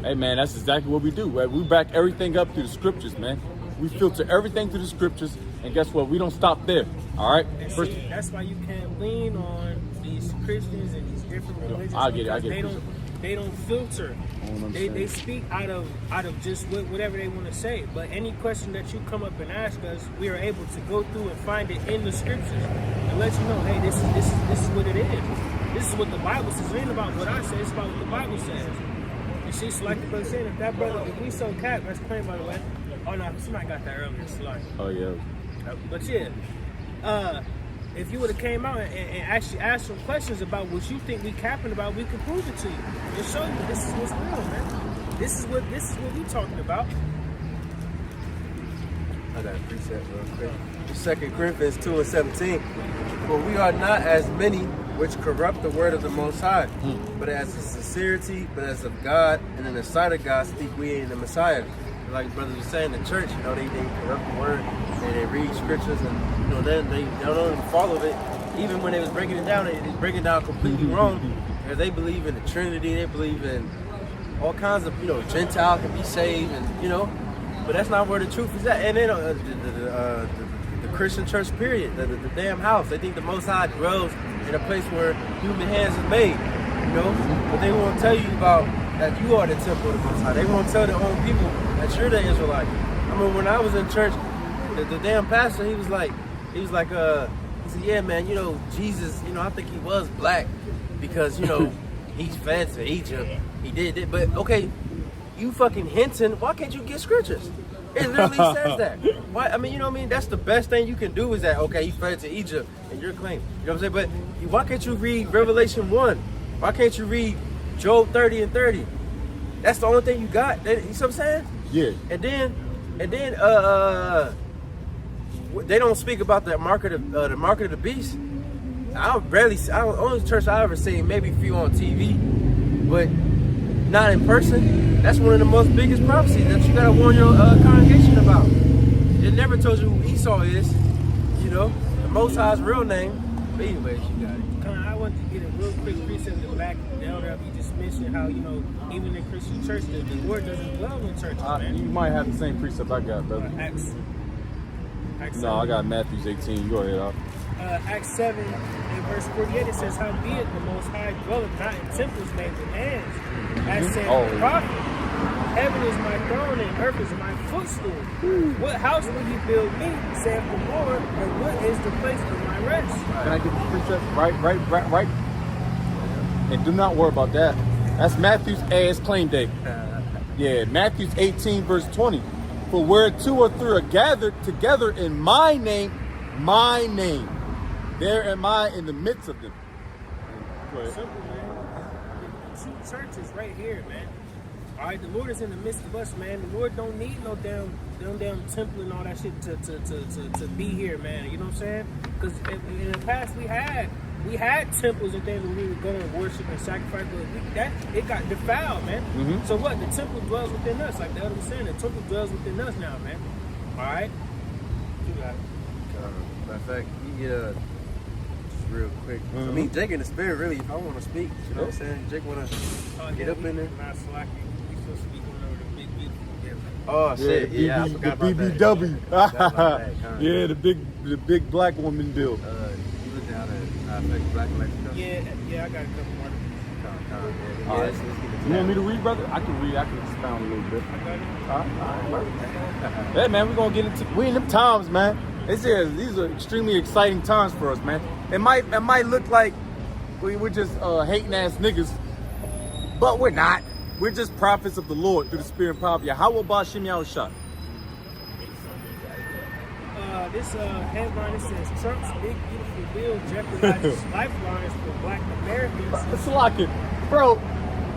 Speaker 2: Hey man, that's exactly what we do. Right? We back everything up through the scriptures, man. We filter everything through the scriptures, and guess what? We don't stop there. All right.
Speaker 3: See, that's why you can't lean on these Christians and these different religions.
Speaker 2: I get it.
Speaker 3: They don't filter. They speak out of just whatever they want to say. But any question that you come up and ask us, we are able to go through and find it in the scriptures and let you know, hey, this is what it is. This is what the Bible says. It ain't about what I say. It's about what the Bible says. And see, so like the brother saying, if we so cap, that's claimed by the way. Oh no, somebody got that earlier. Like,
Speaker 2: oh yeah.
Speaker 3: But yeah, if you would have came out and actually asked some questions about what you think we capping about, we could prove it to you and show you this is what's real, man. This is what we talking about.
Speaker 1: I got a preset real quick. 2 Corinthians 2:17. For we are not as many which corrupt the word of the Most High, but as a sincerity, but as of God, and in the sight of God speak we in the Messiah. Like brothers were saying, the church, you know, they corrupt the word, and they read scriptures, and you know, then they don't even follow it. Even when they was breaking it down, they break it down completely wrong. Because they believe in the Trinity, they believe in all kinds of, you know, Gentile can be saved, and you know, but that's not where the truth is at. And then the Christian church, period, the damn house. They think the Most High dwells in a place where human hands is made, you know. But they won't tell you about that you are the temple of the Most High. They won't tell their own people that you're the Israelite. I mean, when I was in church, the damn pastor, he was like, he said, yeah, man, you know, Jesus, you know, I think he was black because, you know, he's fed to Egypt. He did it. But, okay, you fucking Hinton, why can't you get scriptures? It literally says that. Why? I mean, you know what I mean? That's the best thing you can do is that, okay, he fed to Egypt and you're claiming. You know what I'm saying? But why can't you read Revelation 1? Why can't you read Job 30 and 30? That's the only thing you got. You see what I'm saying?
Speaker 2: Yeah.
Speaker 1: And then they don't speak about the mark of the beast. Only church I ever seen, maybe a few on TV, but not in person. That's one of the most biggest prophecies that you gotta warn your congregation about. It never told you who Esau is, you know, the Most High's real name. But anyways, you got it.
Speaker 3: I want to get a real quick precept of back down there. You just mentioned how, you know, even in Christian church, the word doesn't dwell in churches, man.
Speaker 2: You might have the same precept I got, brother.
Speaker 3: Acts
Speaker 2: No, I got Matthew 18. Go ahead, Al.
Speaker 3: Acts 7 and verse 48, it says, howbeit the Most High dwelleth not in temples made with hands, as said the prophet, heaven is my throne and earth is my footstool. What house will you build me, saith the Lord, and what is the place of my rest?
Speaker 2: Can I get the precept? Right. And do not worry about that. That's Matthew's ass claim day. Yeah, Matthew 18, verse 20. For where 2 or 3 are gathered together in my name, there am I in the midst of them.
Speaker 3: Simple, man. The true church is right here, man. All right, the Lord is in the midst of us, man. The Lord don't need no damn temple and all that shit to be here, man. You know what I'm saying? Because in the past we had temples and things where we would go and worship and sacrifice, but it got defiled, man. Mm-hmm. So what? The temple dwells within us, like the other was saying. The temple dwells within us now, man. All right. You got it.
Speaker 1: Matter of fact, just real quick. Mm-hmm. I mean, Jake in the spirit, really, if I want to speak, you know what I'm saying? Jake want to get up in there.
Speaker 3: Not slacking. We supposed to be going over the big beautiful gift.
Speaker 1: Oh, shit. Yeah, I forgot about
Speaker 2: BBW.
Speaker 1: that.
Speaker 2: Yeah, the big black woman bill.
Speaker 1: You look down at Black Mexico?
Speaker 3: Yeah, I got a couple more.
Speaker 1: All right, let's get it.
Speaker 2: You want me to read, brother? I can read. I can expound a little bit.
Speaker 3: I got it.
Speaker 2: All right. Hey, man, we in them times, man. These are extremely exciting times for us, man. It might look like we're just hating ass niggas, but we're not. We're just prophets of the Lord through the Spirit and power of Yahweh Bashim Yahushua.
Speaker 3: This headline, it says Trump's big beautiful bill jeopardizes lifelines for Black Americans.
Speaker 2: It's like it, bro.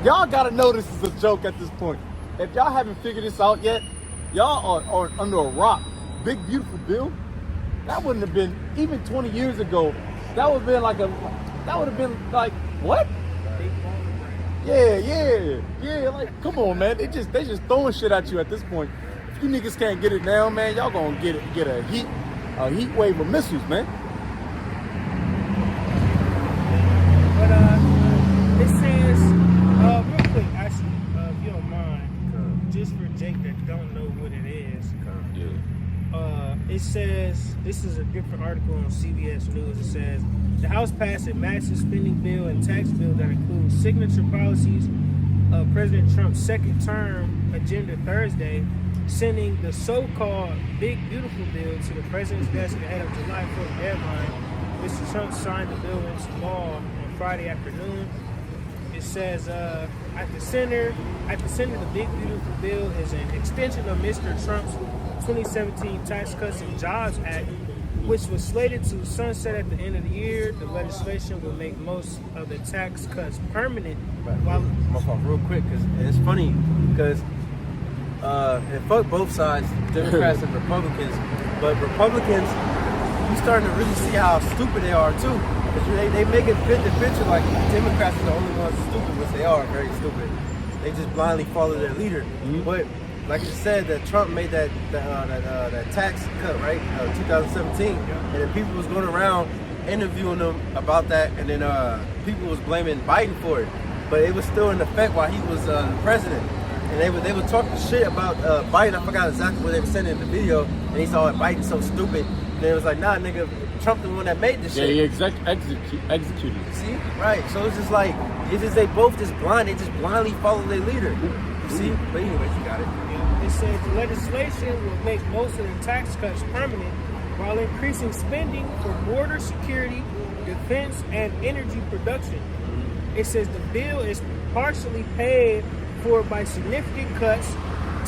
Speaker 2: Y'all gotta know this is a joke at this point. If y'all haven't figured this out yet, y'all are under a rock. Big beautiful bill. That wouldn't have been even 20 years ago. That would have been like what? Yeah. Like, come on, man. They just throwing shit at you at this point. If you niggas can't get it now, man, y'all gonna get a heat wave of missiles, man.
Speaker 3: But it says, real quick, actually, if you don't mind, just for Jake that don't know what it is. It says, this is a different article on CBS News. It says, the House passed a massive spending bill and tax bill that includes signature policies of President Trump's second term agenda Thursday, sending the so-called Big Beautiful Bill to the president's desk ahead of July 4th deadline. Mr. Trump signed the bill into law on Friday afternoon. It says, at the center, the Big Beautiful Bill is an extension of Mr. Trump's 2017 Tax Cuts and Jobs Act, which was slated to sunset at the end of the year. The legislation will make most of the tax cuts permanent.
Speaker 1: I'm gonna talk real quick because it's funny because and fuck both sides, Democrats and Republicans, but Republicans we starting to really see how stupid they are too. 'Cause they make it fit the picture like Democrats are the only ones stupid, which they are very stupid. They just blindly follow their leader. But like you said, that Trump made that tax cut, right, 2017, and then people was going around interviewing them about that, and then people was blaming Biden for it, but it was still in effect while he was the president. And they would talk shit about Biden. I forgot exactly what they were saying in the video, and he saw Biden's so stupid. And they was like, nah, nigga, Trump the one that made this shit.
Speaker 2: Yeah, he executed.
Speaker 1: See, right? So it's just like they both just blind. They just blindly follow their leader. You see? But anyways, you got it.
Speaker 3: It says the legislation will make most of the tax cuts permanent while increasing spending for border security, defense, and energy production. It says the bill is partially paid for by significant cuts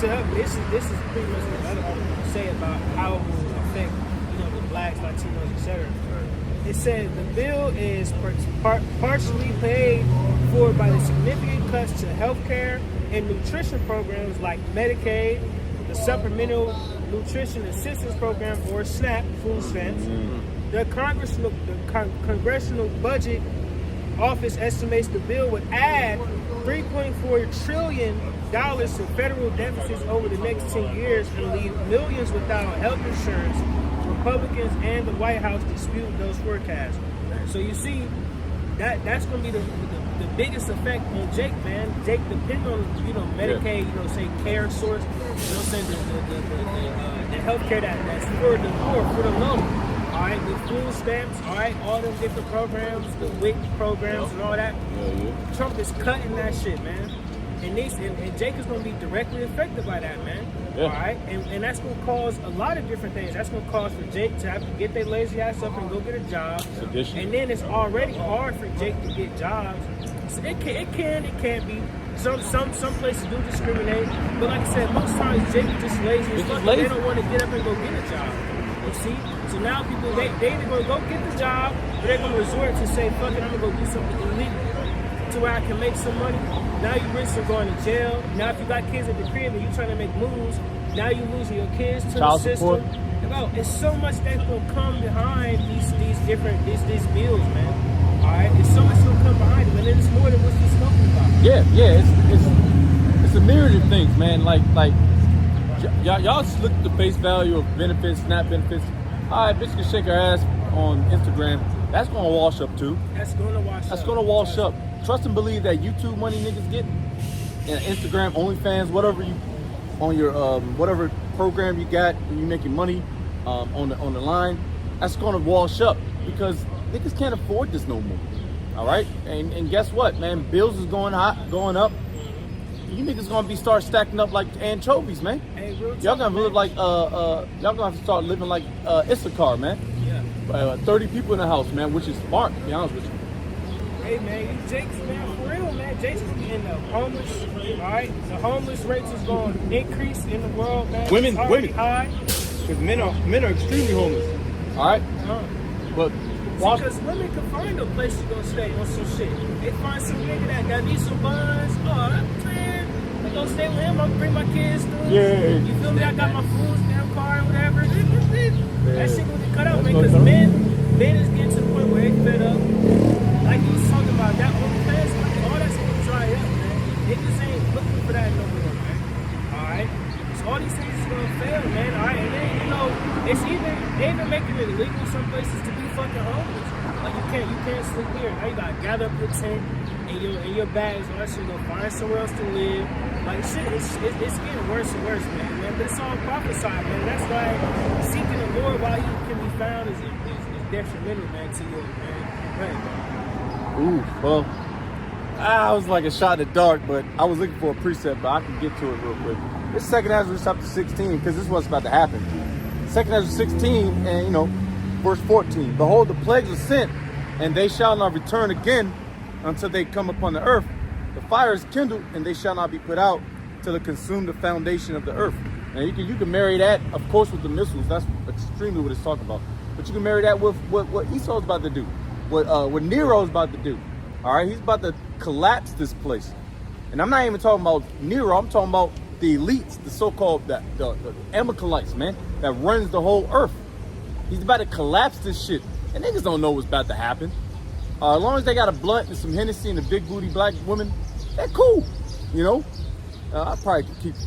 Speaker 3: to help. This is pretty much what other people say about how it will affect, the blacks, Latinos, etc. It says the bill is partially paid for by the significant cuts to healthcare and nutrition programs like Medicaid, the Supplemental Nutrition Assistance Program, or SNAP, food stamps. The Congressional Budget Office estimates the bill would add $3.4 trillion to federal deficits over the next 10 years and leave millions without health insurance. Republicans and the White House dispute those forecasts. So you see, that's going to be the biggest effect on Jake, man. Jake depends on Medicaid, say care source, saying the healthcare that's for the poor, for the low. All right, the food stamps, all right, all them different programs, the WIC programs and all that. Trump is cutting that shit, man. And Jake is going to be directly affected by that, man. All right, and that's going to cause a lot of different things. That's going to cause for Jake to have to get their lazy ass up and go get a job. And then it's already hard for Jake to get jobs. So it can be. Some places do discriminate, but like I said, most times Jake is just lazy as fuck. They don't want to get up and go get a job. You see? So now people, they either going to go get the job, or they're going to resort to say, fuck it, I'm going to go do something illegal to where I can make some money. Now you risk of going to jail. Now if you got kids at the crib and you trying to make moves, now you losing your kids to
Speaker 2: child
Speaker 3: the system. Support. It's so much that's going to come behind these bills, man. All right? There's so much going to come behind them, and then it's more than what's just talking about.
Speaker 2: Yeah, it's a myriad of things, man. Like y'all just look at the face value of benefits, SNAP benefits. All right, bitch can shake her ass on Instagram. That's gonna wash up too.
Speaker 3: That's gonna wash
Speaker 2: up. Trust and believe that YouTube money niggas get, and Instagram, OnlyFans, whatever you on your whatever program you got, and you making money on the line. That's gonna wash up because niggas can't afford this no more. All right, and guess what, man? Bills is going up. You niggas gonna start stacking up like anchovies, man.
Speaker 3: Hey,
Speaker 2: y'all gonna live like y'all gonna have to start living like Issachar, man. Yeah. 30 people in the house, man, which is smart, to be honest with you.
Speaker 3: Hey man, Jake's, man, for real, man. Jake's gonna be in the homeless. All right, the homeless rates is going to increase in the world, man.
Speaker 2: Women
Speaker 3: high.
Speaker 2: Because men are extremely homeless. All right, but.
Speaker 3: Because women can find a place to go stay on some shit. They find some nigga that needs some buns. Oh, man, I go stay with him. I'm gonna bring my kids through. Yeah. You feel me? I got my food, damn car, or whatever. That shit gonna get cut out, man. Because men is getting to the point where they fed up. Like he was talking about that OnlyFans, all that's gonna dry up, man. Niggas ain't looking for that no more, man. All right. So all these things is gonna fail, man. All right. And then they even making it illegal in some places to be fucking homeless. Like you can't sleep here. Now you gotta gather up your tent and your bags, all that shit, go find somewhere else to live. Like shit, it's getting worse and worse, man. But it's all prophesied, man. That's why seeking the Lord while you can be found is detrimental, man, to you, man. Right.
Speaker 2: Ooh, well, I was like a shot in the dark, but I was looking for a precept, but I can get to it real quick. This second Ezra chapter 16, because this is what's about to happen. Second Ezra 16, and verse 14. Behold, the plagues are sent, and they shall not return again until they come upon the earth. The fire is kindled, and they shall not be put out till it consume the foundation of the earth. Now you can marry that, of course, with the missiles. That's extremely what it's talking about. But you can marry that with what Esau's about to do, what Nero's about to do. All right, he's about to collapse this place. And I'm not even talking about Nero. I'm talking about the elites, the so-called the Amalekites, man, that runs the whole earth. He's about to collapse this shit. And niggas don't know what's about to happen. As long as they got a blunt and some Hennessy and a big booty black woman, they're cool. You know? I'll probably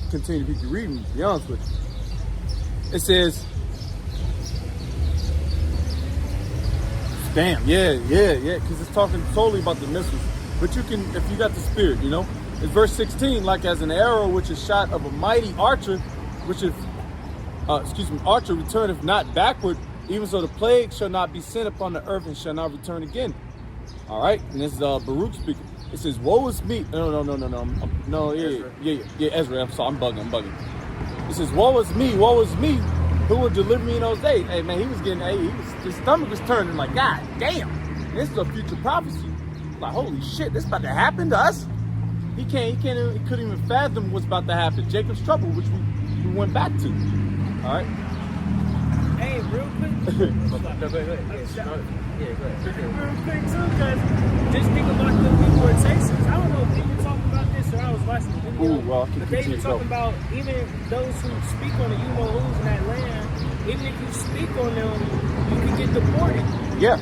Speaker 2: continue to keep you reading, to be honest with you. It says, damn, yeah, because it's talking solely about the missiles. But you can, if you got the spirit, you know? It's verse 16, like as an arrow which is shot of a mighty archer, which if, archer returneth not backward, even so the plague shall not be sent upon the earth and shall not return again. All right, and this is Baruch speaking. It says, woe is me. No, Ezra, I'm sorry, I'm bugging. It says, woe is me, who will deliver me in those days? Hey, man, his stomach was turning like, God damn, this is a future prophecy. Like, holy shit, this about to happen to us? He couldn't even fathom what's about to happen. Jacob's trouble, which we went back to. All right.
Speaker 3: Hey, real quick.
Speaker 1: Go ahead. Yeah, go ahead.
Speaker 3: Real quick too, because just think about the people in Texas. I don't know if people talking about this or I was watching the video.
Speaker 2: Ooh, well,
Speaker 3: but they were talking about even those who speak on the who's in that land, even if you speak on them, you can get deported.
Speaker 2: Yeah.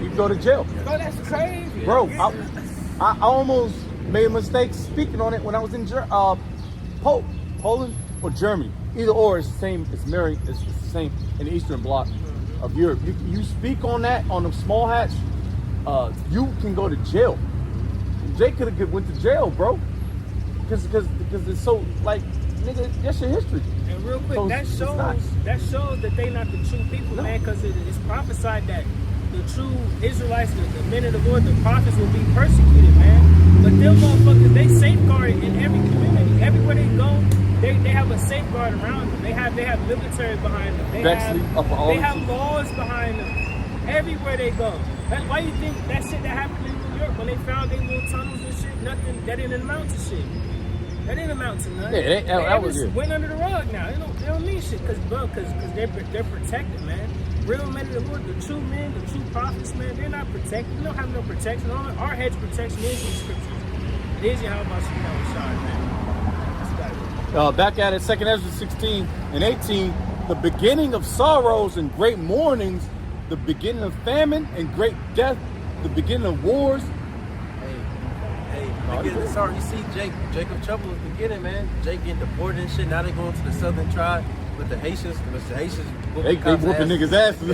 Speaker 2: You go to jail.
Speaker 3: Bro, that's crazy.
Speaker 2: Bro, I almost made a mistake speaking on it when I was in Poland or Germany. Either or, it's the same. It's the same in the Eastern Bloc of Europe. You speak on that on them small hats, you can go to jail. Jake could have went to jail, bro, because it's so like, nigga, that's your history.
Speaker 3: And real quick,
Speaker 2: So
Speaker 3: that shows that they not the true people, man, because it's prophesied that the true Israelites, the men of the Lord, the prophets will be persecuted, man. But them motherfuckers, they safeguard in every community. Everywhere they go, they have a safeguard around them. They have military behind them. They have laws behind them. Everywhere they go. Why you think that shit that happened in New York when they found their little tunnels and shit, nothing, that didn't amount to shit. That didn't amount to nothing.
Speaker 2: Yeah, that was it.
Speaker 3: Went under the rug now. They don't mean shit because they're protected, man. Real men of the Lord, the true men, the true prophets, man, they're not protected. They don't have no protection. Our hedge protection is in scriptures. It is how about you know, Sean, man.
Speaker 2: Back at it, 2 Ezra 16 and 18, the beginning of sorrows and great mournings, the beginning of famine and great death, the beginning of wars.
Speaker 1: Sorry, you see, Jacob trouble is beginning, man. Jake getting deported and shit. Now they going to the southern tribe with the Haitians.
Speaker 2: They whooping niggas' asses.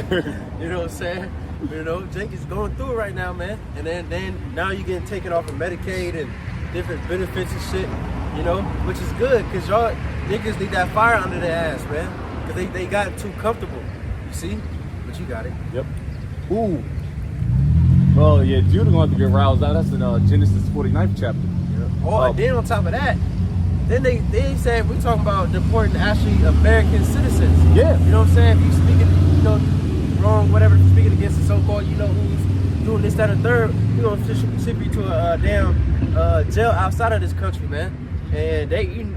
Speaker 1: You know what I'm saying? You know, Jake is going through it right now, man. And then now you're getting taken off of Medicaid and different benefits and shit. You know, which is good because y'all niggas need that fire under their ass, man. Because they got too comfortable. You see? But you got it.
Speaker 2: Yep. Ooh. Well, yeah, Judah going to get roused out. That's in Genesis 49th chapter.
Speaker 1: Yeah. Oh, and then on top of that, then they said we're talking about deporting actually American citizens.
Speaker 2: Yeah.
Speaker 1: You know what I'm saying? If you speaking, you know, wrong, whatever, speaking against the so-called, you know, who's doing this, that, and third, you know, ship you to a damn jail outside of this country, man. And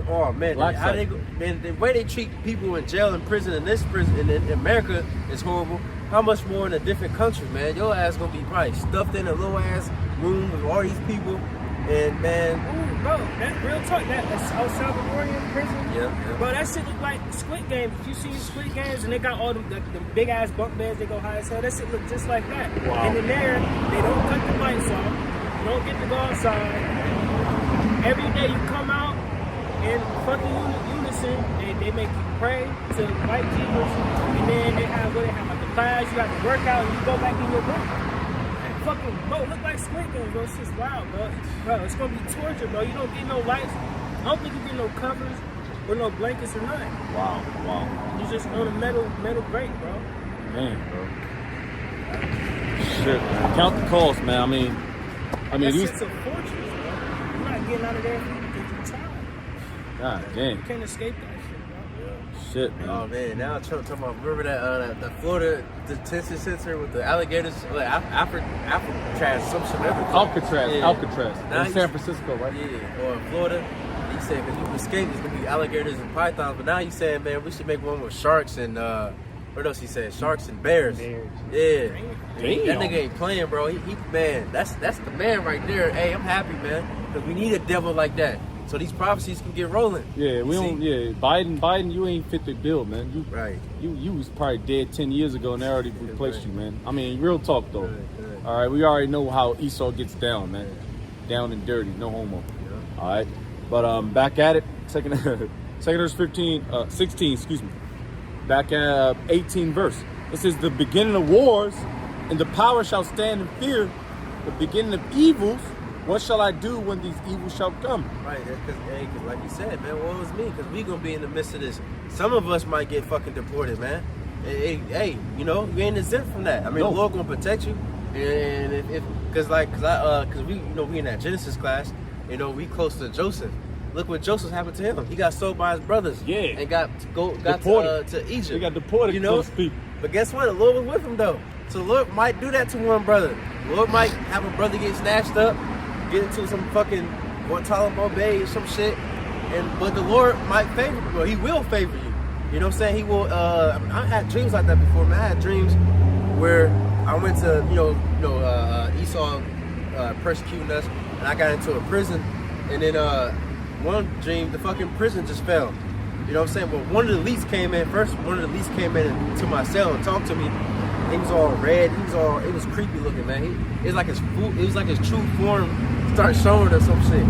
Speaker 1: oh man, how they go, man, the way they treat people in jail and prison in this prison in America is horrible. How much more in a different country, man? Your ass gonna be probably stuffed in a little ass room with all these people, and man.
Speaker 3: Ooh, bro, that real talk, that's El Salvadorian prison.
Speaker 1: Yeah.
Speaker 3: Bro, that shit look like Squid Games. If you see Squid Games and they got all the big ass bunk beds, they go high as hell. That shit look just like that.
Speaker 2: Wow.
Speaker 3: And in there, they don't cut the lights off. You don't get to go outside. Every day you come out in fucking unison, they make you pray to white Jesus, and then they have like the class, you have to work out, and you go back in your room. Fucking, bro, look like Squid Games, bro. It's just wild, bro. Bro, it's gonna be torture, bro. You don't get no lights. I don't think you get no covers or no blankets or nothing.
Speaker 2: Wow.
Speaker 3: You just on a metal grate, bro.
Speaker 2: Man, bro. Shit, man. Count the cost, man. I mean
Speaker 3: That's
Speaker 2: these.
Speaker 3: just a fortress, bro. You're not getting out of there because you're tired.
Speaker 2: God damn.
Speaker 3: You can't escape that shit, bro.
Speaker 2: Shit, man.
Speaker 1: Oh man, now I'm talking about, remember that Florida detention center with the alligators, like Alcatraz, some shit.
Speaker 2: Alcatraz. In San Francisco, right?
Speaker 1: Yeah, or in Florida. He said, because you escape, it's gonna be alligators and pythons. But now he's saying, man, we should make one with sharks and what else he said? Sharks and bears. Yeah.
Speaker 2: Damn.
Speaker 1: That nigga ain't playing, bro. He man, that's the man right there. Hey, I'm happy, man, because we need a devil like that. so these prophecies can get rolling.
Speaker 2: Yeah, we don't. Yeah, Biden, you ain't fit the bill, man. You was probably dead 10 years ago, and they already replaced you, man. I mean, real talk though.
Speaker 1: Right.
Speaker 2: All right, we already know how Esau gets down, man. Down and dirty, no homo.
Speaker 1: Yeah.
Speaker 2: All right, but back at it. Second verse 16. Excuse me. Back at 18 verse. It says, "The beginning of wars, and the power shall stand in fear. The beginning of evils. What shall I do when these evils shall come?"
Speaker 1: Right, because like you said, man, what was me? Because we gonna be in the midst of this. Some of us might get fucking deported, man. Hey, you know, you ain't exempt from that. I mean,
Speaker 2: No.
Speaker 1: the Lord gonna protect you, and because we, you know, we in that Genesis class, you know, we close to Joseph. Look what Joseph happened to him. He got sold by his brothers.
Speaker 2: Yeah.
Speaker 1: And got to Egypt.
Speaker 2: He got deported,
Speaker 1: you know.
Speaker 2: those people.
Speaker 1: But guess what? The Lord was with him though. So the Lord might do that to one brother. The Lord might have a brother get snatched up, get into some fucking Guantanamo Bay or some shit. But the Lord might favor you. Well, he will favor you. You know what I'm saying? He will. I had dreams like that before, man. I had dreams where I went to, Esau persecuting us, and I got into a prison, and then one dream, the fucking prison just fell. You know what I'm saying? But one of the elites came in first. One of the elites came in to my cell and talked to me. He was all red. It was creepy looking, man. It was like his true form started showing or some shit. You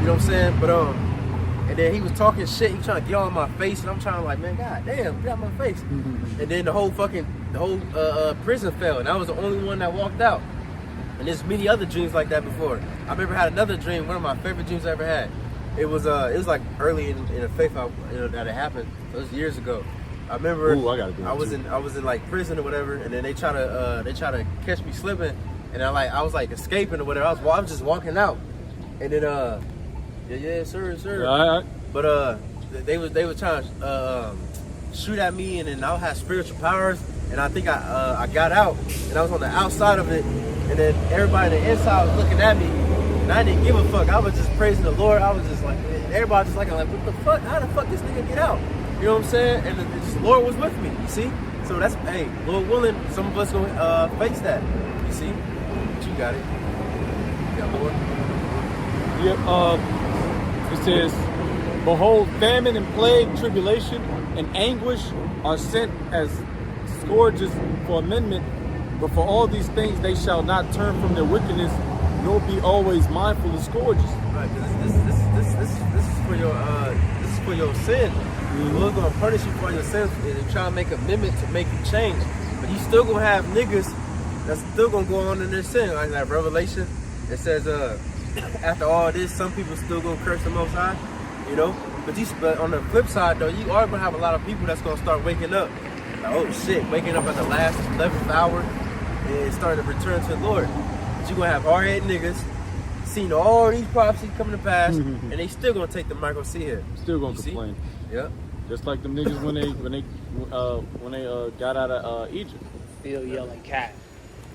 Speaker 1: know what I'm saying? But and then he was talking shit. He was trying to get all in my face, and I'm trying to like, man, god damn, get out my face. And then the whole prison fell, and I was the only one that walked out. And there's many other dreams like that before. I remember I had another dream. One of my favorite dreams I ever had. It was like early in the faith, that it happened. It was years ago. I remember.
Speaker 2: Ooh, I was
Speaker 1: in like prison or whatever, and then they try to catch me slipping, and I was like escaping or whatever. I was just walking out, and then yeah, sir.
Speaker 2: All right.
Speaker 1: But they were trying to shoot at me, and then I had spiritual powers, and I think I got out, and I was on the outside of it, and then everybody on the inside was looking at me, and I didn't give a fuck. I was just praising the Lord. I was just like, everybody just like, what the fuck? How the fuck this nigga get out? You know what I'm saying? And the Lord was with me, you see? So that's, hey, Lord willing, some of us gonna face that, you see? But you got it. You got more?
Speaker 2: Yep. It says, "Behold, famine and plague, tribulation, and anguish are sent as scourges for amendment. But for all these things they shall not turn from their wickedness, nor be always mindful of scourges."
Speaker 1: Right, because this is for your sin. The Lord's gonna punish you for your sins and try to make an amendment to make you change. But you still gonna have niggas that's still gonna go on in their sin. Like that Revelation, it says, after all this, some people still gonna curse the Most High, you know. But on the flip side, though, you are gonna have a lot of people that's gonna start waking up. Like, oh shit, waking up at the last 11th hour and starting to return to the Lord. But you gonna have hard-headed niggas seeing all these prophecies coming to pass, and they still gonna take the mic and see it.
Speaker 2: Still gonna complain.
Speaker 1: Yep.
Speaker 2: Just like them niggas when they got out of Egypt.
Speaker 3: Still yelling cat.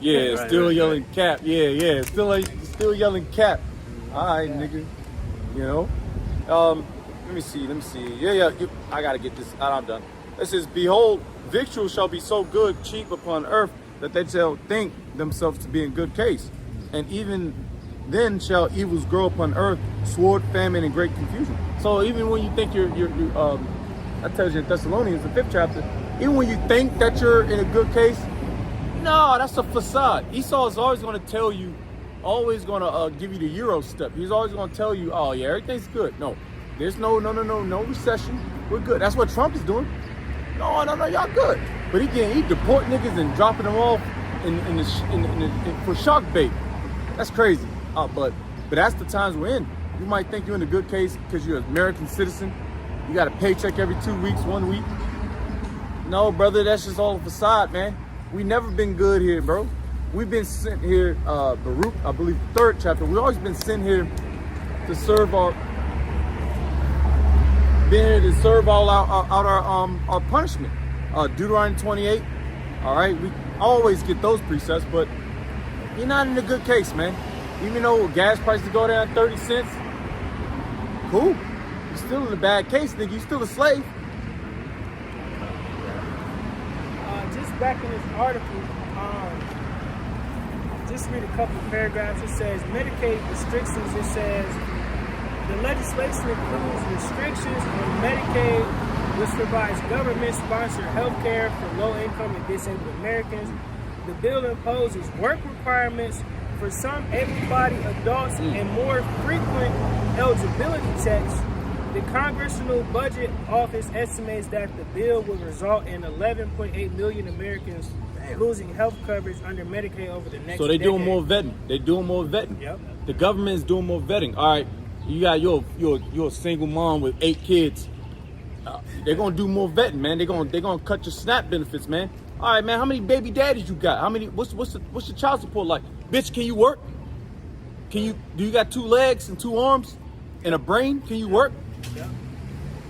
Speaker 2: Yeah,
Speaker 1: Right,
Speaker 2: still
Speaker 1: right,
Speaker 2: yelling cap. Yeah, still yelling cap. All right, nigga. You know. Let me see. Yeah. I gotta get this. I'm done. It says, "Behold, victuals shall be so good, cheap upon earth, that they shall think themselves to be in good case, and even then shall evils grow upon earth, sword, famine, and great confusion." So even when you think you're that tells you in Thessalonians, the 5th chapter, even when you think that you're in a good case, no, that's a facade. Esau is always going to tell you, always going to give you the Euro step. He's always going to tell you, oh yeah, everything's good. No, there's no recession. We're good. That's what Trump is doing. No, y'all good. But he deport niggas and dropping them off for shark bait. That's crazy. But that's the times we're in. You might think you're in a good case because you're an American citizen. You got a paycheck every 2 weeks, 1 week. No, brother, that's just all a facade, man. We never been good here, bro. We've been sent here, Baruch, I believe, 3rd chapter. We've always been sent here to serve our punishment. Deuteronomy 28. All right, we always get those precepts, but you're not in a good case, man. Even though gas prices go down 30 cents, cool. You're still in a bad case, nigga. You're still a slave.
Speaker 3: Just back in this article, just read a couple of paragraphs. It says Medicaid restrictions. It says the legislation includes restrictions on Medicaid, which provides government-sponsored health care for low-income and disabled Americans. The bill imposes work requirements for some able-bodied adults and more frequent eligibility checks. The Congressional Budget Office estimates that the bill will result in 11.8 million Americans losing health coverage under Medicaid over the next
Speaker 2: So they're doing
Speaker 3: decade.
Speaker 2: more vetting. They're doing more vetting.
Speaker 3: Yep.
Speaker 2: The government is doing more vetting. All right, you got you're a single mom with 8 kids. They're gonna do more vetting, man. They're gonna cut your SNAP benefits, man. All right, man. How many baby daddies you got? How many? What's your child support like? Bitch, can you work? Do you got 2 legs and 2 arms and a brain? Can you work?
Speaker 3: Yep.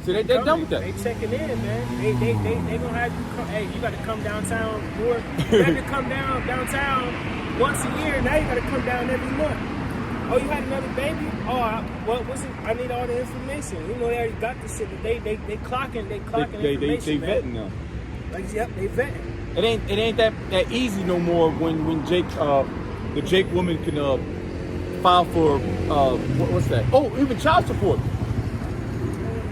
Speaker 2: So they're done with that.
Speaker 3: They checking in, man. They gonna have you come. Hey, you got to come downtown more. You had to come downtown once a year. Now you got to come down every month. Oh, you had another baby? Oh, what was it? I need all the information. You know they already got this shit, but they clocking information.
Speaker 2: They
Speaker 3: man.
Speaker 2: vetting now.
Speaker 3: Like, yep, they vetting.
Speaker 2: It ain't that easy no more when Jake the Jake woman can file for what's that? Oh, even child support.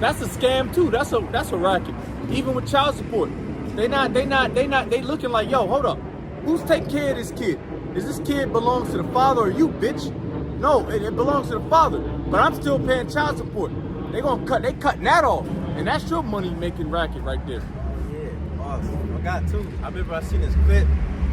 Speaker 2: That's a scam too. That's a racket. Even with child support, they looking like, yo, hold up, who's taking care of this kid? Is this kid belongs to the father or you, bitch? No, it belongs to the father. But I'm still paying child support. They cutting that off, and that's your money making racket right there.
Speaker 1: Yeah, awesome. I got 2. I remember I seen this clip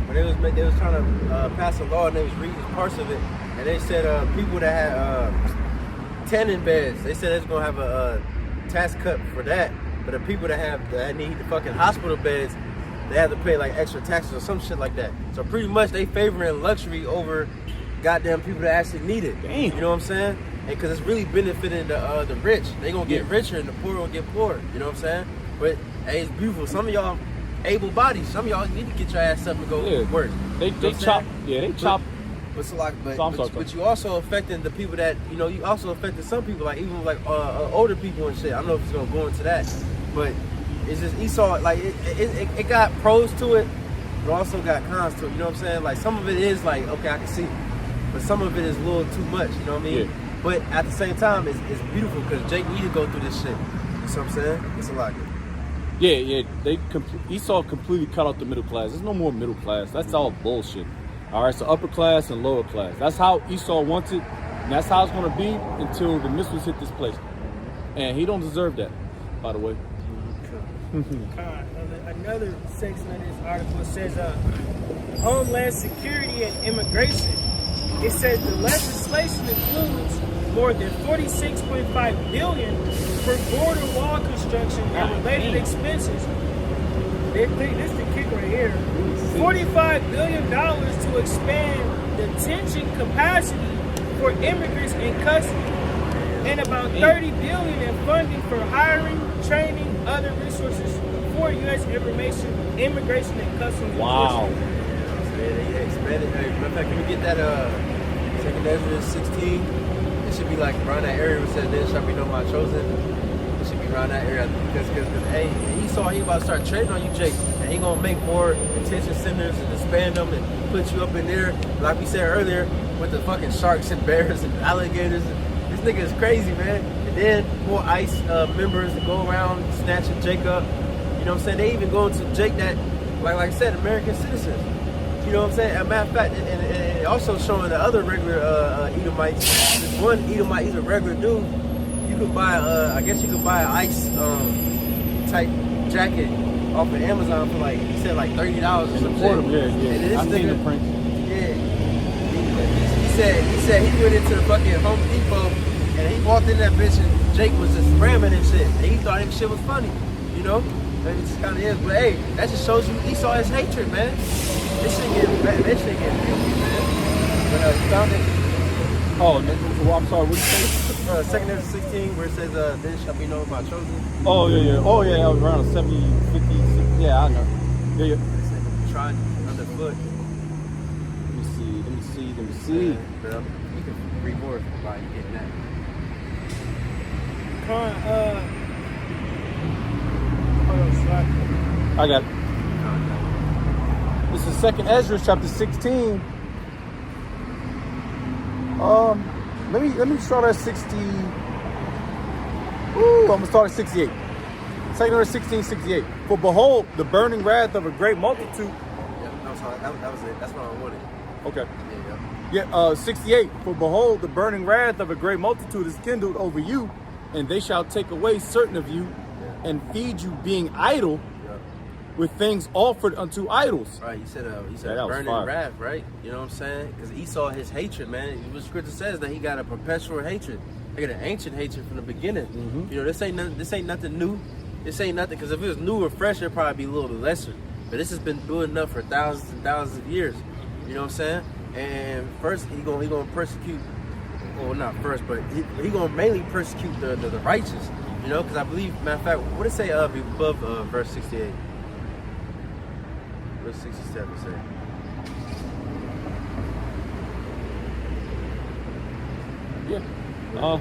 Speaker 1: when they was trying to pass a law and they was reading parts of it, and they said people that had tanning beds, they said it's gonna have a tax cut for that, but the people that need the fucking hospital beds, they have to pay like extra taxes or some shit like that. So pretty much they favoring luxury over goddamn people that actually need it.
Speaker 2: Damn.
Speaker 1: You know what I'm saying? Because it's really benefiting the rich. They gonna get richer and the poor gonna get poorer. You know what I'm saying? But hey, it's beautiful. Some of y'all able-bodied. Some of y'all need to get your ass up and go work.
Speaker 2: They chop. Yeah, they chop.
Speaker 1: But you also affecting the people that, you know, you also affecting some people, like even like older people and shit. I don't know if it's gonna go into that, but it's just Esau, like it got pros to it, but also got cons to it. You know what I'm saying? Like some of it is like, okay, I can see, but some of it is a little too much. You know what I mean?
Speaker 2: Yeah.
Speaker 1: But at the same time, it's beautiful because Jake need to go through this shit. You know what I'm saying? It's a lot.
Speaker 2: Yeah. Esau completely cut out the middle class. There's no more middle class. That's all bullshit. All right, so upper class and lower class. That's how Esau wants it, and that's how it's going to be until the missiles hit this place. And he don't deserve that, by the way.
Speaker 3: Another section of this article says Homeland Security and Immigration. It says the legislation includes more than $46.5 billion for border wall construction and related expenses. This is the kick right here. $45 billion to expand detention capacity for immigrants in custody, and about $30 billion in funding for hiring, training, other resources for U.S. immigration and customs enforcement.
Speaker 1: They expanded. Matter of fact, can we get that 2nd Ezra 16? It should be like around that area where it says, "Then shall be known my chosen." It should be around that area because hey, Esau, he about to start trading on you, Jake, and he gonna make more detention centers and expand them and put you up in there, like we said earlier, with the fucking sharks and bears and alligators. This nigga is crazy, man. And then more ICE members that go around snatching Jake up. You know what I'm saying? They even go into Jake that, like I said, American citizens. You know what I'm saying? As a matter of fact, and also showing the other regular Edomites. This one Edomite, he's a regular dude. You could buy, I guess you could buy an ICE type jacket off of Amazon for like, he said like $30 or something.
Speaker 2: Yeah.
Speaker 1: And this
Speaker 2: I've seen the print.
Speaker 1: Yeah. He said he went into the fucking Home Depot and he walked in that bitch and Jake was just ramming and shit. And he thought that shit was funny, you know? And it just kind of is. But hey, that just shows you Esau his hatred, man. This shit getting filthy, man. But you found it.
Speaker 2: Oh, well, I'm sorry, what did you say?
Speaker 1: 2nd Ezra 16, where it says, "Then shall be known my chosen."
Speaker 2: Oh, yeah, around 70, 50, 60, yeah, I know. Yeah.
Speaker 1: Trying underfoot.
Speaker 2: Let me see.
Speaker 1: Bro, you can read more by getting that.
Speaker 2: I got it. This is 2nd Ezra chapter 16. Let me start at 60. Ooh, I'm going to start at 68. 2nd order 1668. For behold, the burning wrath of a great multitude.
Speaker 1: Yeah, that was it. That's what I wanted.
Speaker 2: Okay.
Speaker 1: Yeah.
Speaker 2: 68. For behold, the burning wrath of a great multitude is kindled over you, and they shall take away certain of you and feed you, being idle with things offered unto idols.
Speaker 1: Right, you said
Speaker 2: that was
Speaker 1: burning
Speaker 2: fire.
Speaker 1: wrath, right? You know what I'm saying? Because Esau, his hatred, man. What Scripture says that he got a perpetual hatred. He got an ancient hatred from the beginning.
Speaker 2: Mm-hmm.
Speaker 1: You know, this ain't nothing new. This ain't nothing, because if it was new or fresh, it'd probably be a little lesser. But this has been building up for thousands and thousands of years. You know what I'm saying? And first, he gonna persecute. Well, not first, but he gonna mainly persecute the righteous. You know, because I believe, matter of fact, what did it say above verse 68? Verse 67 say.
Speaker 2: Yeah.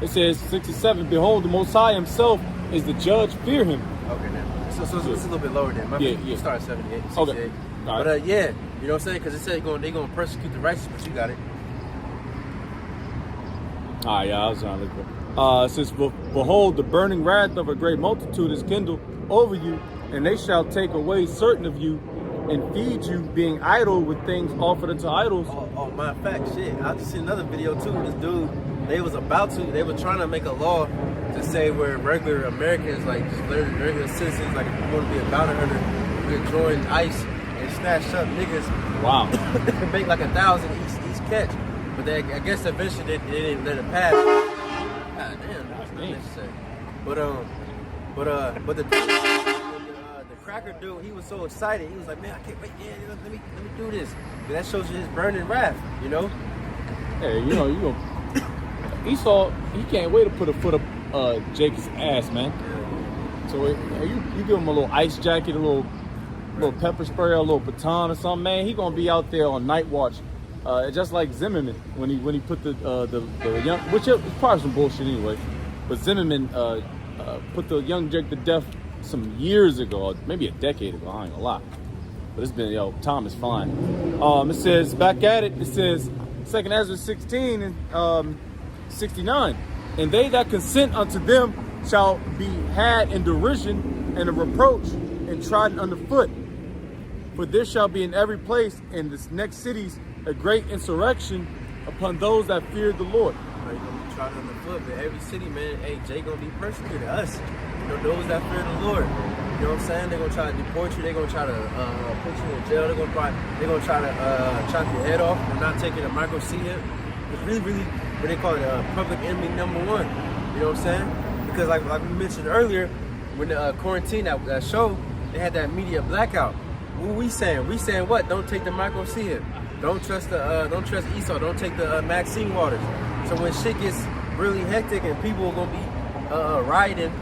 Speaker 2: It says 67. Behold, the Most High Himself is the judge. Fear Him.
Speaker 1: Okay, now. So it's a little bit lower than.
Speaker 2: Yeah.
Speaker 1: Start at 78, 68.
Speaker 2: Okay. All right.
Speaker 1: But yeah, you know what I'm saying? Because it said they're gonna persecute the righteous, but you got it.
Speaker 2: Yeah, I was trying to look for it. It says, behold, the burning wrath of a great multitude is kindled over you, and they shall take away certain of you and feed you, being idle with things offered unto idols.
Speaker 1: Oh, my fact, shit. I just see another video too. This dude, they were trying to make a law to say where regular Americans, like just regular citizens, like if you want to be a bounty hunter, you can join ICE and snatch up niggas.
Speaker 2: Wow.
Speaker 1: And make like 1,000 each catch. But I guess eventually they didn't let it pass. God damn, that was unnecessary. But the cracker dude, he was so excited. He was like, man, I can't wait. Yeah, let me do this. But that shows you his burning wrath, you know.
Speaker 2: Hey, you know, Esau, he can't wait to put a foot up Jacob's ass, man. So you give him a little ice jacket, a little pepper spray, a little baton or something, man. He gonna be out there on night watch. Just like Zimmerman when he put the young, which is probably some bullshit anyway, but Zimmerman put the young Jake to death some years ago, maybe a decade ago. I ain't gonna lie, but it's been time is flying. It says back at it. It says 2nd Ezra 16 and 69, and they that consent unto them shall be had in derision and a reproach and trodden underfoot. For there shall be in every place in this next cities a great insurrection upon those that fear the Lord.
Speaker 1: You're gonna be trodden underfoot, but every city, man, hey, Jay gonna be persecuted. Us, you know, those that fear the Lord. You know what I'm saying? They're gonna try to deport you. They're gonna try to put you in jail. They're gonna try to chop your head off for not taking a micro C hit. It's really, what they call it, public enemy number one. You know what I'm saying? Because like we mentioned earlier, when the quarantine that show, they had that media blackout. What we saying? We saying what? Don't take the micro C hit. Don't trust Esau. Don't take the Maxine waters. So when shit gets really hectic and people are gonna be rioting,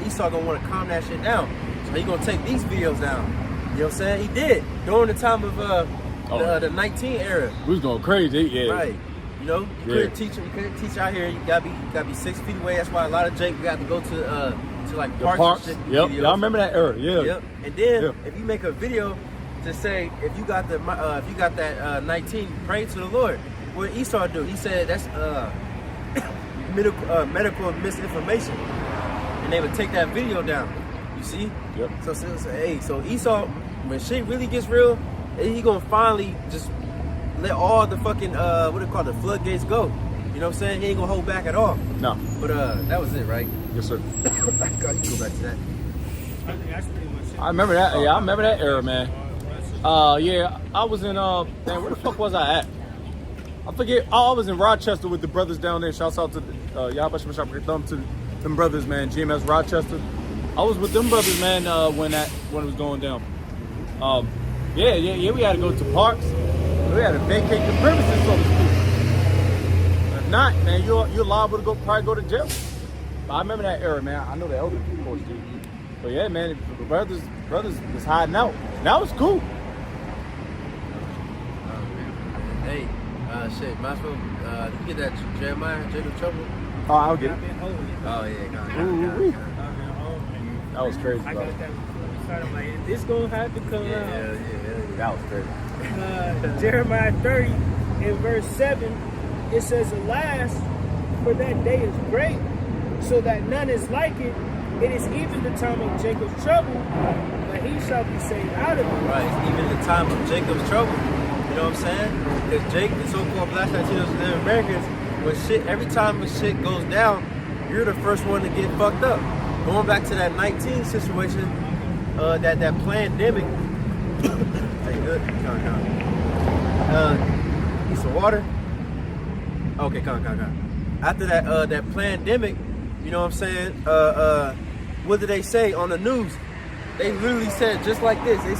Speaker 1: Esau gonna want to calm that shit down. So he gonna take these videos down. You know what I'm saying? He did during the time of the 19 era.
Speaker 2: We was going crazy, yeah.
Speaker 1: Right. You know, you couldn't teach out here. You gotta be 6 feet away. That's why a lot of Jake got to go to like parks and shit.
Speaker 2: Yep,
Speaker 1: videos.
Speaker 2: y'all remember that era? Yeah.
Speaker 1: Yep. And then if you make a video to say if you got that 19, pray to the Lord. What Esau do? He said that's medical misinformation, and they would take that video down. You see?
Speaker 2: Yep.
Speaker 1: So Esau, when shit really gets real, he gonna finally just let all the fucking the floodgates go. You know what I'm saying? He ain't gonna hold back at all.
Speaker 2: No.
Speaker 1: But that was it, right?
Speaker 2: Yes, sir.
Speaker 1: God, you go back to that.
Speaker 3: I think that's pretty much it.
Speaker 2: I remember that. Yeah, I remember that era, man. Yeah, I was in man, where the fuck was I at? I forget. I was in Rochester with the brothers down there. Shouts out to Yabash Mashap Thumb to them brothers, man. GMS Rochester. I was with them brothers, man, when it was going down. Yeah, we had to go to parks. We had to vacate the premises, so to speak. If not, man, you're liable to probably go to jail. But I remember that era, man. I know the elder people do. But yeah, man, the brothers was hiding out. That was cool.
Speaker 1: Hey, shit, might as well, you get that Jeremiah, Jacob Trouble?
Speaker 2: Oh, I'll get it.
Speaker 3: I've been holding it.
Speaker 1: Oh, yeah,
Speaker 2: Ooh-wee.
Speaker 3: I've been holding it.
Speaker 2: That was crazy,
Speaker 3: I
Speaker 2: bro.
Speaker 3: got that before we started. I'm like, is this gonna have to come out?
Speaker 1: Yeah.
Speaker 2: That was crazy.
Speaker 3: Jeremiah 30 in verse 7, it says, alas, for that day is great, so that none is like it. It is even the time of Jacob's trouble, but he shall be saved out of it.
Speaker 1: Right, it's even the time of Jacob's trouble. You know what I'm saying? Because Jake, the so-called Black Latinos and Native Americans, every time when shit goes down, you're the first one to get fucked up. Going back to that 19 situation, that pandemic. Hey, good. Come on. Need some water? Okay, come on. After that pandemic, you know what I'm saying? What did they say on the news? They literally said just like this. They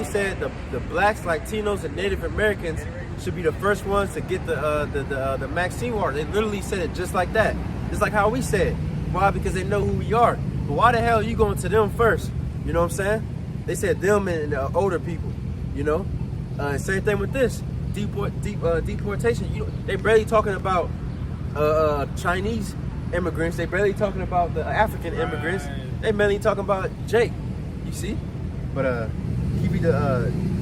Speaker 1: said the blacks, Latinos, and Native Americans should be the first ones to get the Maxine water. They literally said it just like that. Just like how we said. Why? Because they know who we are. But why the hell are you going to them first? You know what I'm saying? They said them and older people. You know. Same thing with this deportation. They barely talking about Chinese immigrants. They barely talking about the African immigrants. They mainly talking about Jake. You see? But keep it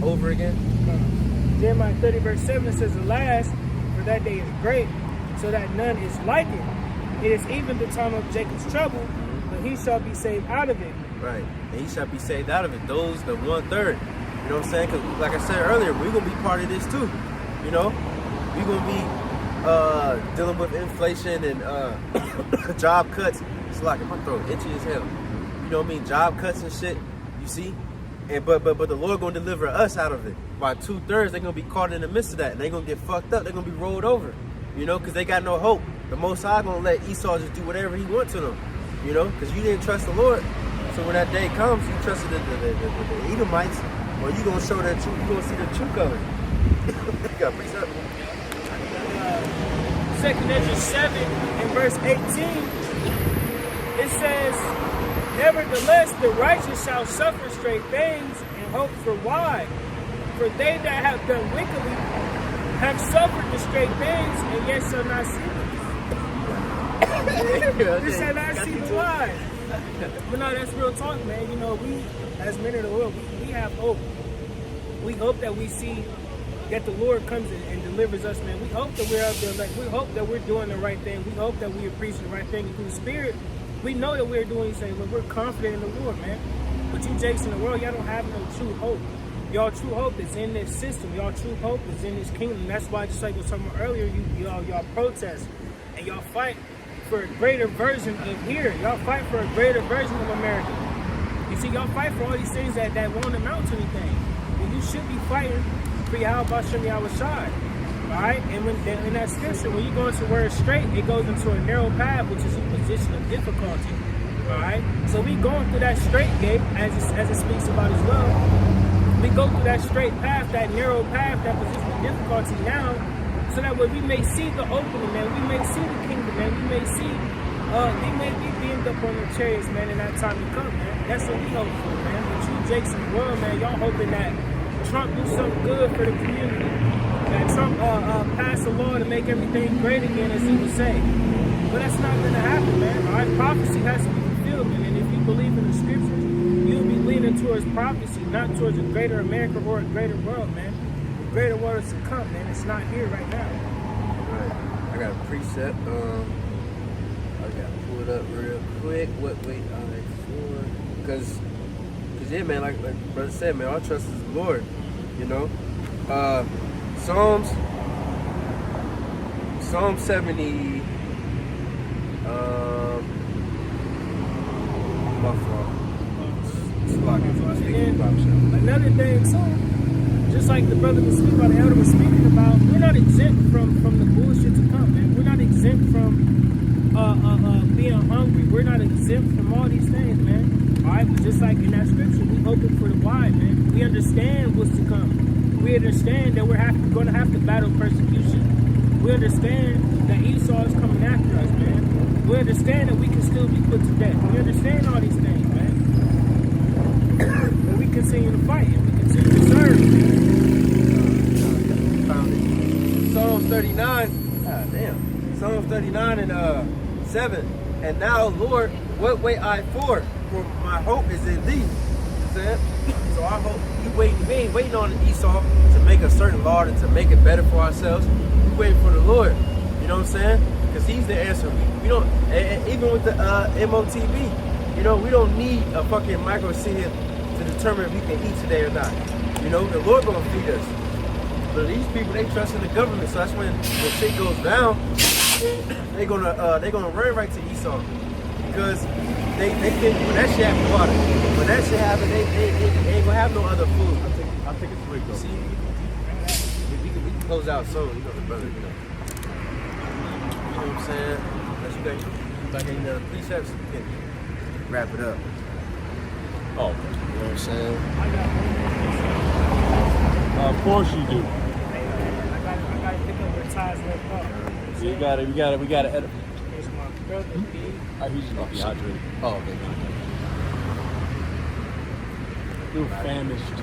Speaker 1: over again.
Speaker 3: Jeremiah 30 verse 7 says, "Alas, for that day is great, so that none is like it. It is even the time of Jacob's trouble, but he shall be saved out of it."
Speaker 1: Right, and he shall be saved out of it. Those, the 1/3. You know what I'm saying? Because like I said earlier, we're gonna be part of this too. You know, we're gonna be dealing with inflation and job cuts. It's like my throat itchy as hell. You know what I mean? Job cuts and shit. You see? And but the Lord gonna deliver us out of it. By 2/3, they're gonna be caught in the midst of that, and they're gonna get fucked up. They're gonna be rolled over. You know, because they got no hope. The Most High gonna let Esau just do whatever he wants to them. You know, because you didn't trust the Lord. So when that day comes, you trusted the Edomites. Well, you gonna show that truth. You gonna see the true color. You got precept.
Speaker 3: 2 Ezra 7 and verse 18, it says, "Nevertheless, the righteous shall suffer straight things and hope for why? For they that have done wickedly have suffered the straight things, and yet shall not see them." They shall not see the why. But no, that's real talk, man. You know, we, as men of the world, we have hope. We hope that we see that the Lord comes and delivers us, man. We hope that we're out there, like, we hope that we're doing the right thing. We hope that we are preaching the right thing through the Spirit. We know that we're doing these things, but we're confident in the Lord, man. But you jakes in the world, y'all don't have no true hope. Y'all true hope is in this system. Y'all true hope is in this kingdom. That's why, just like I was talking about earlier, y'all protest and y'all fight for a greater version of here. Y'all fight for a greater version of America. You see, y'all fight for all these things that won't amount to anything. And you should be fighting for Yahweh Shem Yahweh Shai. Alright? And when in that scripture, when you go into where it's straight, it goes into a narrow path, which is a position of difficulty. Alright? So we going through that straight gate, as it speaks about as well. We go through that straight path, that narrow path, that position of difficulty now, so that way we may see the opening, man. We may see the kingdom, man. We may see, we may be beamed up on the chariots, man, in that time to come, man. That's what we hope for, man. But you jakes in the world, man, y'all hoping that Trump do something good for the community. That Trump pass a law to make everything great again, as he would say. But that's not going to happen, man. All right, prophecy has to be fulfilled, man. And if you believe in the scriptures, you'll be leaning towards prophecy, not towards a greater America or a greater world, man. The greater world is to come, man. It's not here right now.
Speaker 1: Right. I got a precept. I got to pull it up real quick. Because yeah, man, like brother said, man, our trust is the Lord. You know, Psalm 70. My fault.
Speaker 3: Another thing, so just like the brother was speaking about, the elder was speaking about, we're not exempt from the bullshit to come, man. We're not exempt from being hungry. We're not exempt from all these things, man. All right, but just like in that scripture, we hoping for the why, man. We understand what's to come. We understand that we're going to have to battle persecution. We understand that Esau is coming after us, man. We understand that we can still be put to death. We understand all these things, man. But we continue to fight and we continue to serve.
Speaker 1: Found it. Psalm 39. God damn. Psalm 39 and 7. And now, Lord, what wait I for? For my hope is in thee. So our hope, we ain't waiting on Esau to make a certain law and to make it better for ourselves. We waiting for the Lord. You know what I'm saying? because He's the answer. We don't, and even with the MOTV, you know, we don't need a fucking micro sit here to determine if we can eat today or not. You know, the Lord gonna feed us. But these people, they trust in the government, so that's when shit goes down. They gonna run right to Esau because they think when that shit happen, water. When that shit happen, they ain't gonna have no other food.
Speaker 2: I'll take a break though.
Speaker 1: See, we can close out soon. You know, the brother. You know what I'm saying? Unless you got any other precepts, you can wrap it up.
Speaker 2: Oh,
Speaker 1: You know what I'm saying?
Speaker 2: of course you do.
Speaker 3: I gotta pick up where Ty's left off.
Speaker 2: We gotta edit.
Speaker 3: Here's my brother, B.
Speaker 2: He's just gonna be hydrated.
Speaker 1: Oh, okay.
Speaker 2: You're famished.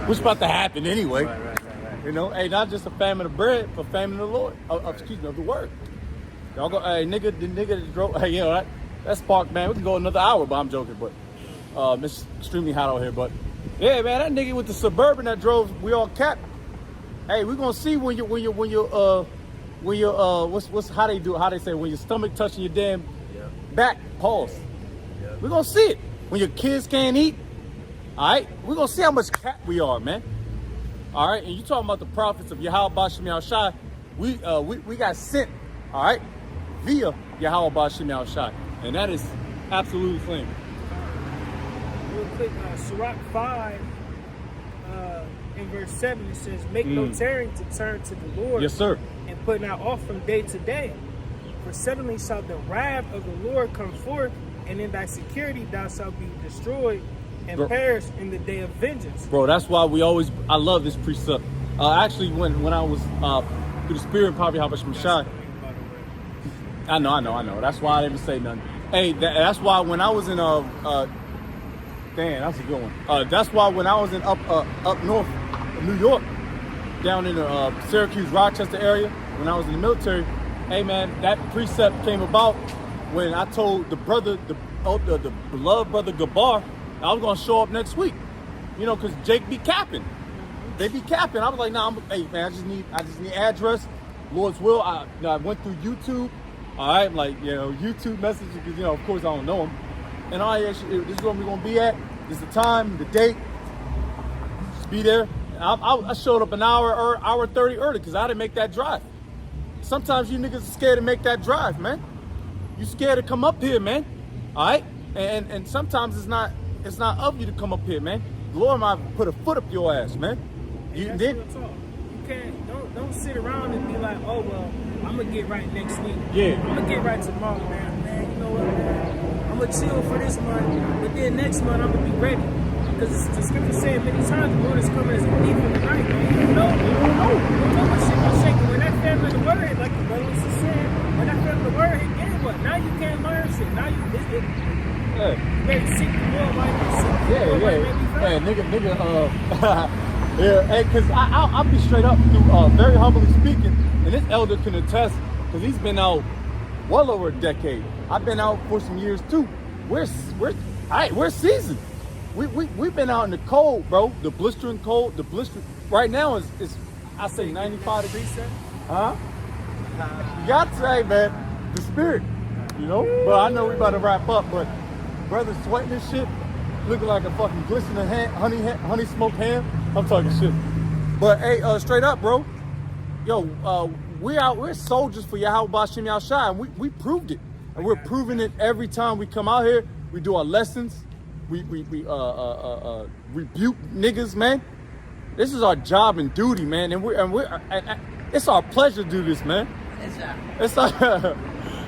Speaker 2: What's about to happen anyway?
Speaker 1: Right.
Speaker 2: You know, hey, not just a famine of bread, but famine of the Lord. Excuse me, of the word. Y'all go, hey, the nigga that drove, hey, you know, that spark, man, we can go another hour, but I'm joking, but it's extremely hot out here, but yeah, man, that nigga with the Suburban that drove, we all capped. Hey, we're gonna see when you what's how they do it, how they say when your stomach touching your damn back, pause.
Speaker 1: Yeah.
Speaker 2: We're gonna see it. When your kids can't eat, all right, we're gonna see how much cap we are, man. All right, and you talking about the prophets of Yahweh Bashim Yahushai, we got sent, all right, via Yahweh Bashim Yahushai, and that is absolutely clean.
Speaker 3: Real quick, Sirach 5, in verse 7, it says, make no tarrying to turn to the Lord.
Speaker 2: Yes, sir.
Speaker 3: And put not off from day to day. For suddenly shall the wrath of the Lord come forth, and in thy security thou shalt be destroyed and perish in the day of vengeance.
Speaker 2: Bro, that's why I love this precept. Actually, when I was through the spirit and probably Habashim Shai. I know. That's why I didn't say nothing. Hey, that's why when I was in damn, that's a good one. That's why when I was in up north, New York, down in the Syracuse, Rochester area, when I was in the military, hey man, that precept came about when I told the brother, the beloved brother Gabar, I was gonna show up next week. You know, cause Jake be capping. They be capping. I was like, nah, hey man, I just need address. Lord's will. I went through YouTube. All right, like, you know, YouTube messages, because, you know, of course I don't know them. And this is where we're gonna be at. This is the time, the date. Just be there. I showed up an hour 30 early because I didn't make that drive. Sometimes you niggas are scared to make that drive, man. You scared to come up here, man. All right, and sometimes it's not of you to come up here, man. The Lord might put a foot up your ass, man. You
Speaker 3: can't don't sit around and be like, oh well, I'm gonna get right next week.
Speaker 2: Yeah.
Speaker 3: I'm gonna get right tomorrow, man. Man, you know what, man? I'm gonna chill for this month, but then next month I'm gonna be ready. Because the scripture said many times the Lord is coming as a thief in the night, man. You don't know what shit gonna shake. When that family of the word hit, like the brother was saying, when that family of the word hit, then what? Now you can't learn shit. Now you ready to seek the Lord like this.
Speaker 2: Hey, nigga, yeah, hey, cause I'll be straight up through very humbly speaking, and this elder can attest, cause he's been out well over a decade. I've been out for some years too. We're seasoned. We've been out in the cold, bro. The blistering cold. Right now is I say 95 degrees. Huh? You got to say, man, the spirit, you know. But I know we about to wrap up. But brother sweating this shit, looking like a fucking glistening honey smoked ham. I'm talking shit. But hey, straight up, bro. Yo, we're soldiers for Yahweh Bashim Yahushai, and we proved it, and we're proving it every time we come out here. We do our lessons. We rebuke niggas, man. This is our job and duty, man, and it's our pleasure to do this, man. It's our,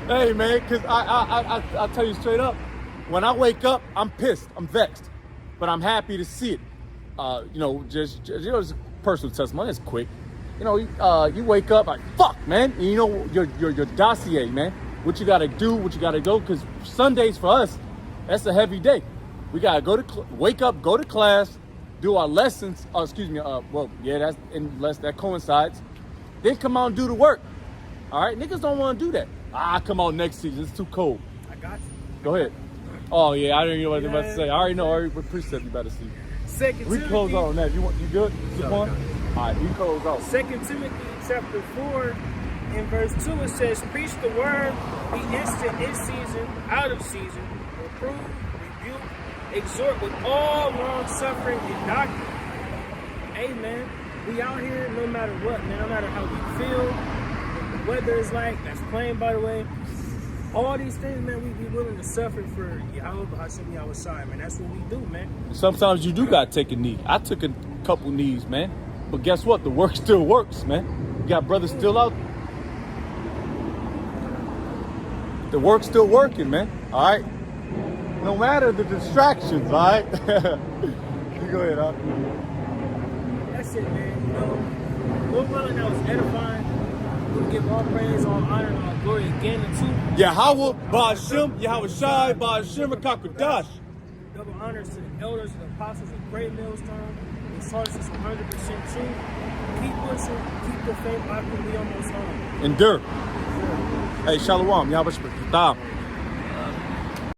Speaker 2: hey, man, because I tell you straight up, when I wake up, I'm pissed, I'm vexed, but I'm happy to see it. You know, just personal testimony. It's quick. You know, you wake up like fuck, man. And you know your dossier, man. What you gotta do, what you gotta go, because Sundays for us, that's a heavy day. We gotta wake up, go to class, do our lessons. That coincides. Then come out and do the work. All right, niggas don't want to do that. Come out next season. It's too cold.
Speaker 3: I got you.
Speaker 2: Go ahead. Oh yeah, I didn't know what I was about to say. I already know. What precept you about to see? We close out on that. You good? All right, we close out.
Speaker 3: 2 Timothy chapter 4, in verse 2 it says, preach the word, be instant in season, out of season, reprove, rebuke, exhort with all long suffering and doctrine. Amen. We out here no matter what, man, no matter how we feel, what the weather is like, that's plain by the way. All these things, man, we be willing to suffer for Yahweh Hashem Yahweh, man. That's what we do, man.
Speaker 2: Sometimes you do gotta take a knee. I took a couple knees, man. But guess what? The work still works, man. You got brothers still out. The work's still working, man. All right. No matter the distractions, all right. You go ahead, huh?
Speaker 3: That's it, man. You know, Lord willing, that was edifying. We give all praise, all honor, and all glory again to
Speaker 2: Yahweh, Ba'ashem, Yahweh Shai, Ba'ashem, Rakakadash.
Speaker 3: double honors to the elders and the apostles of Great Millstone. His hearts is 100% true. Keep pushing, keep the faith. I can be almost home.
Speaker 2: Endure. Hey, Shalom, Yahweh Shai.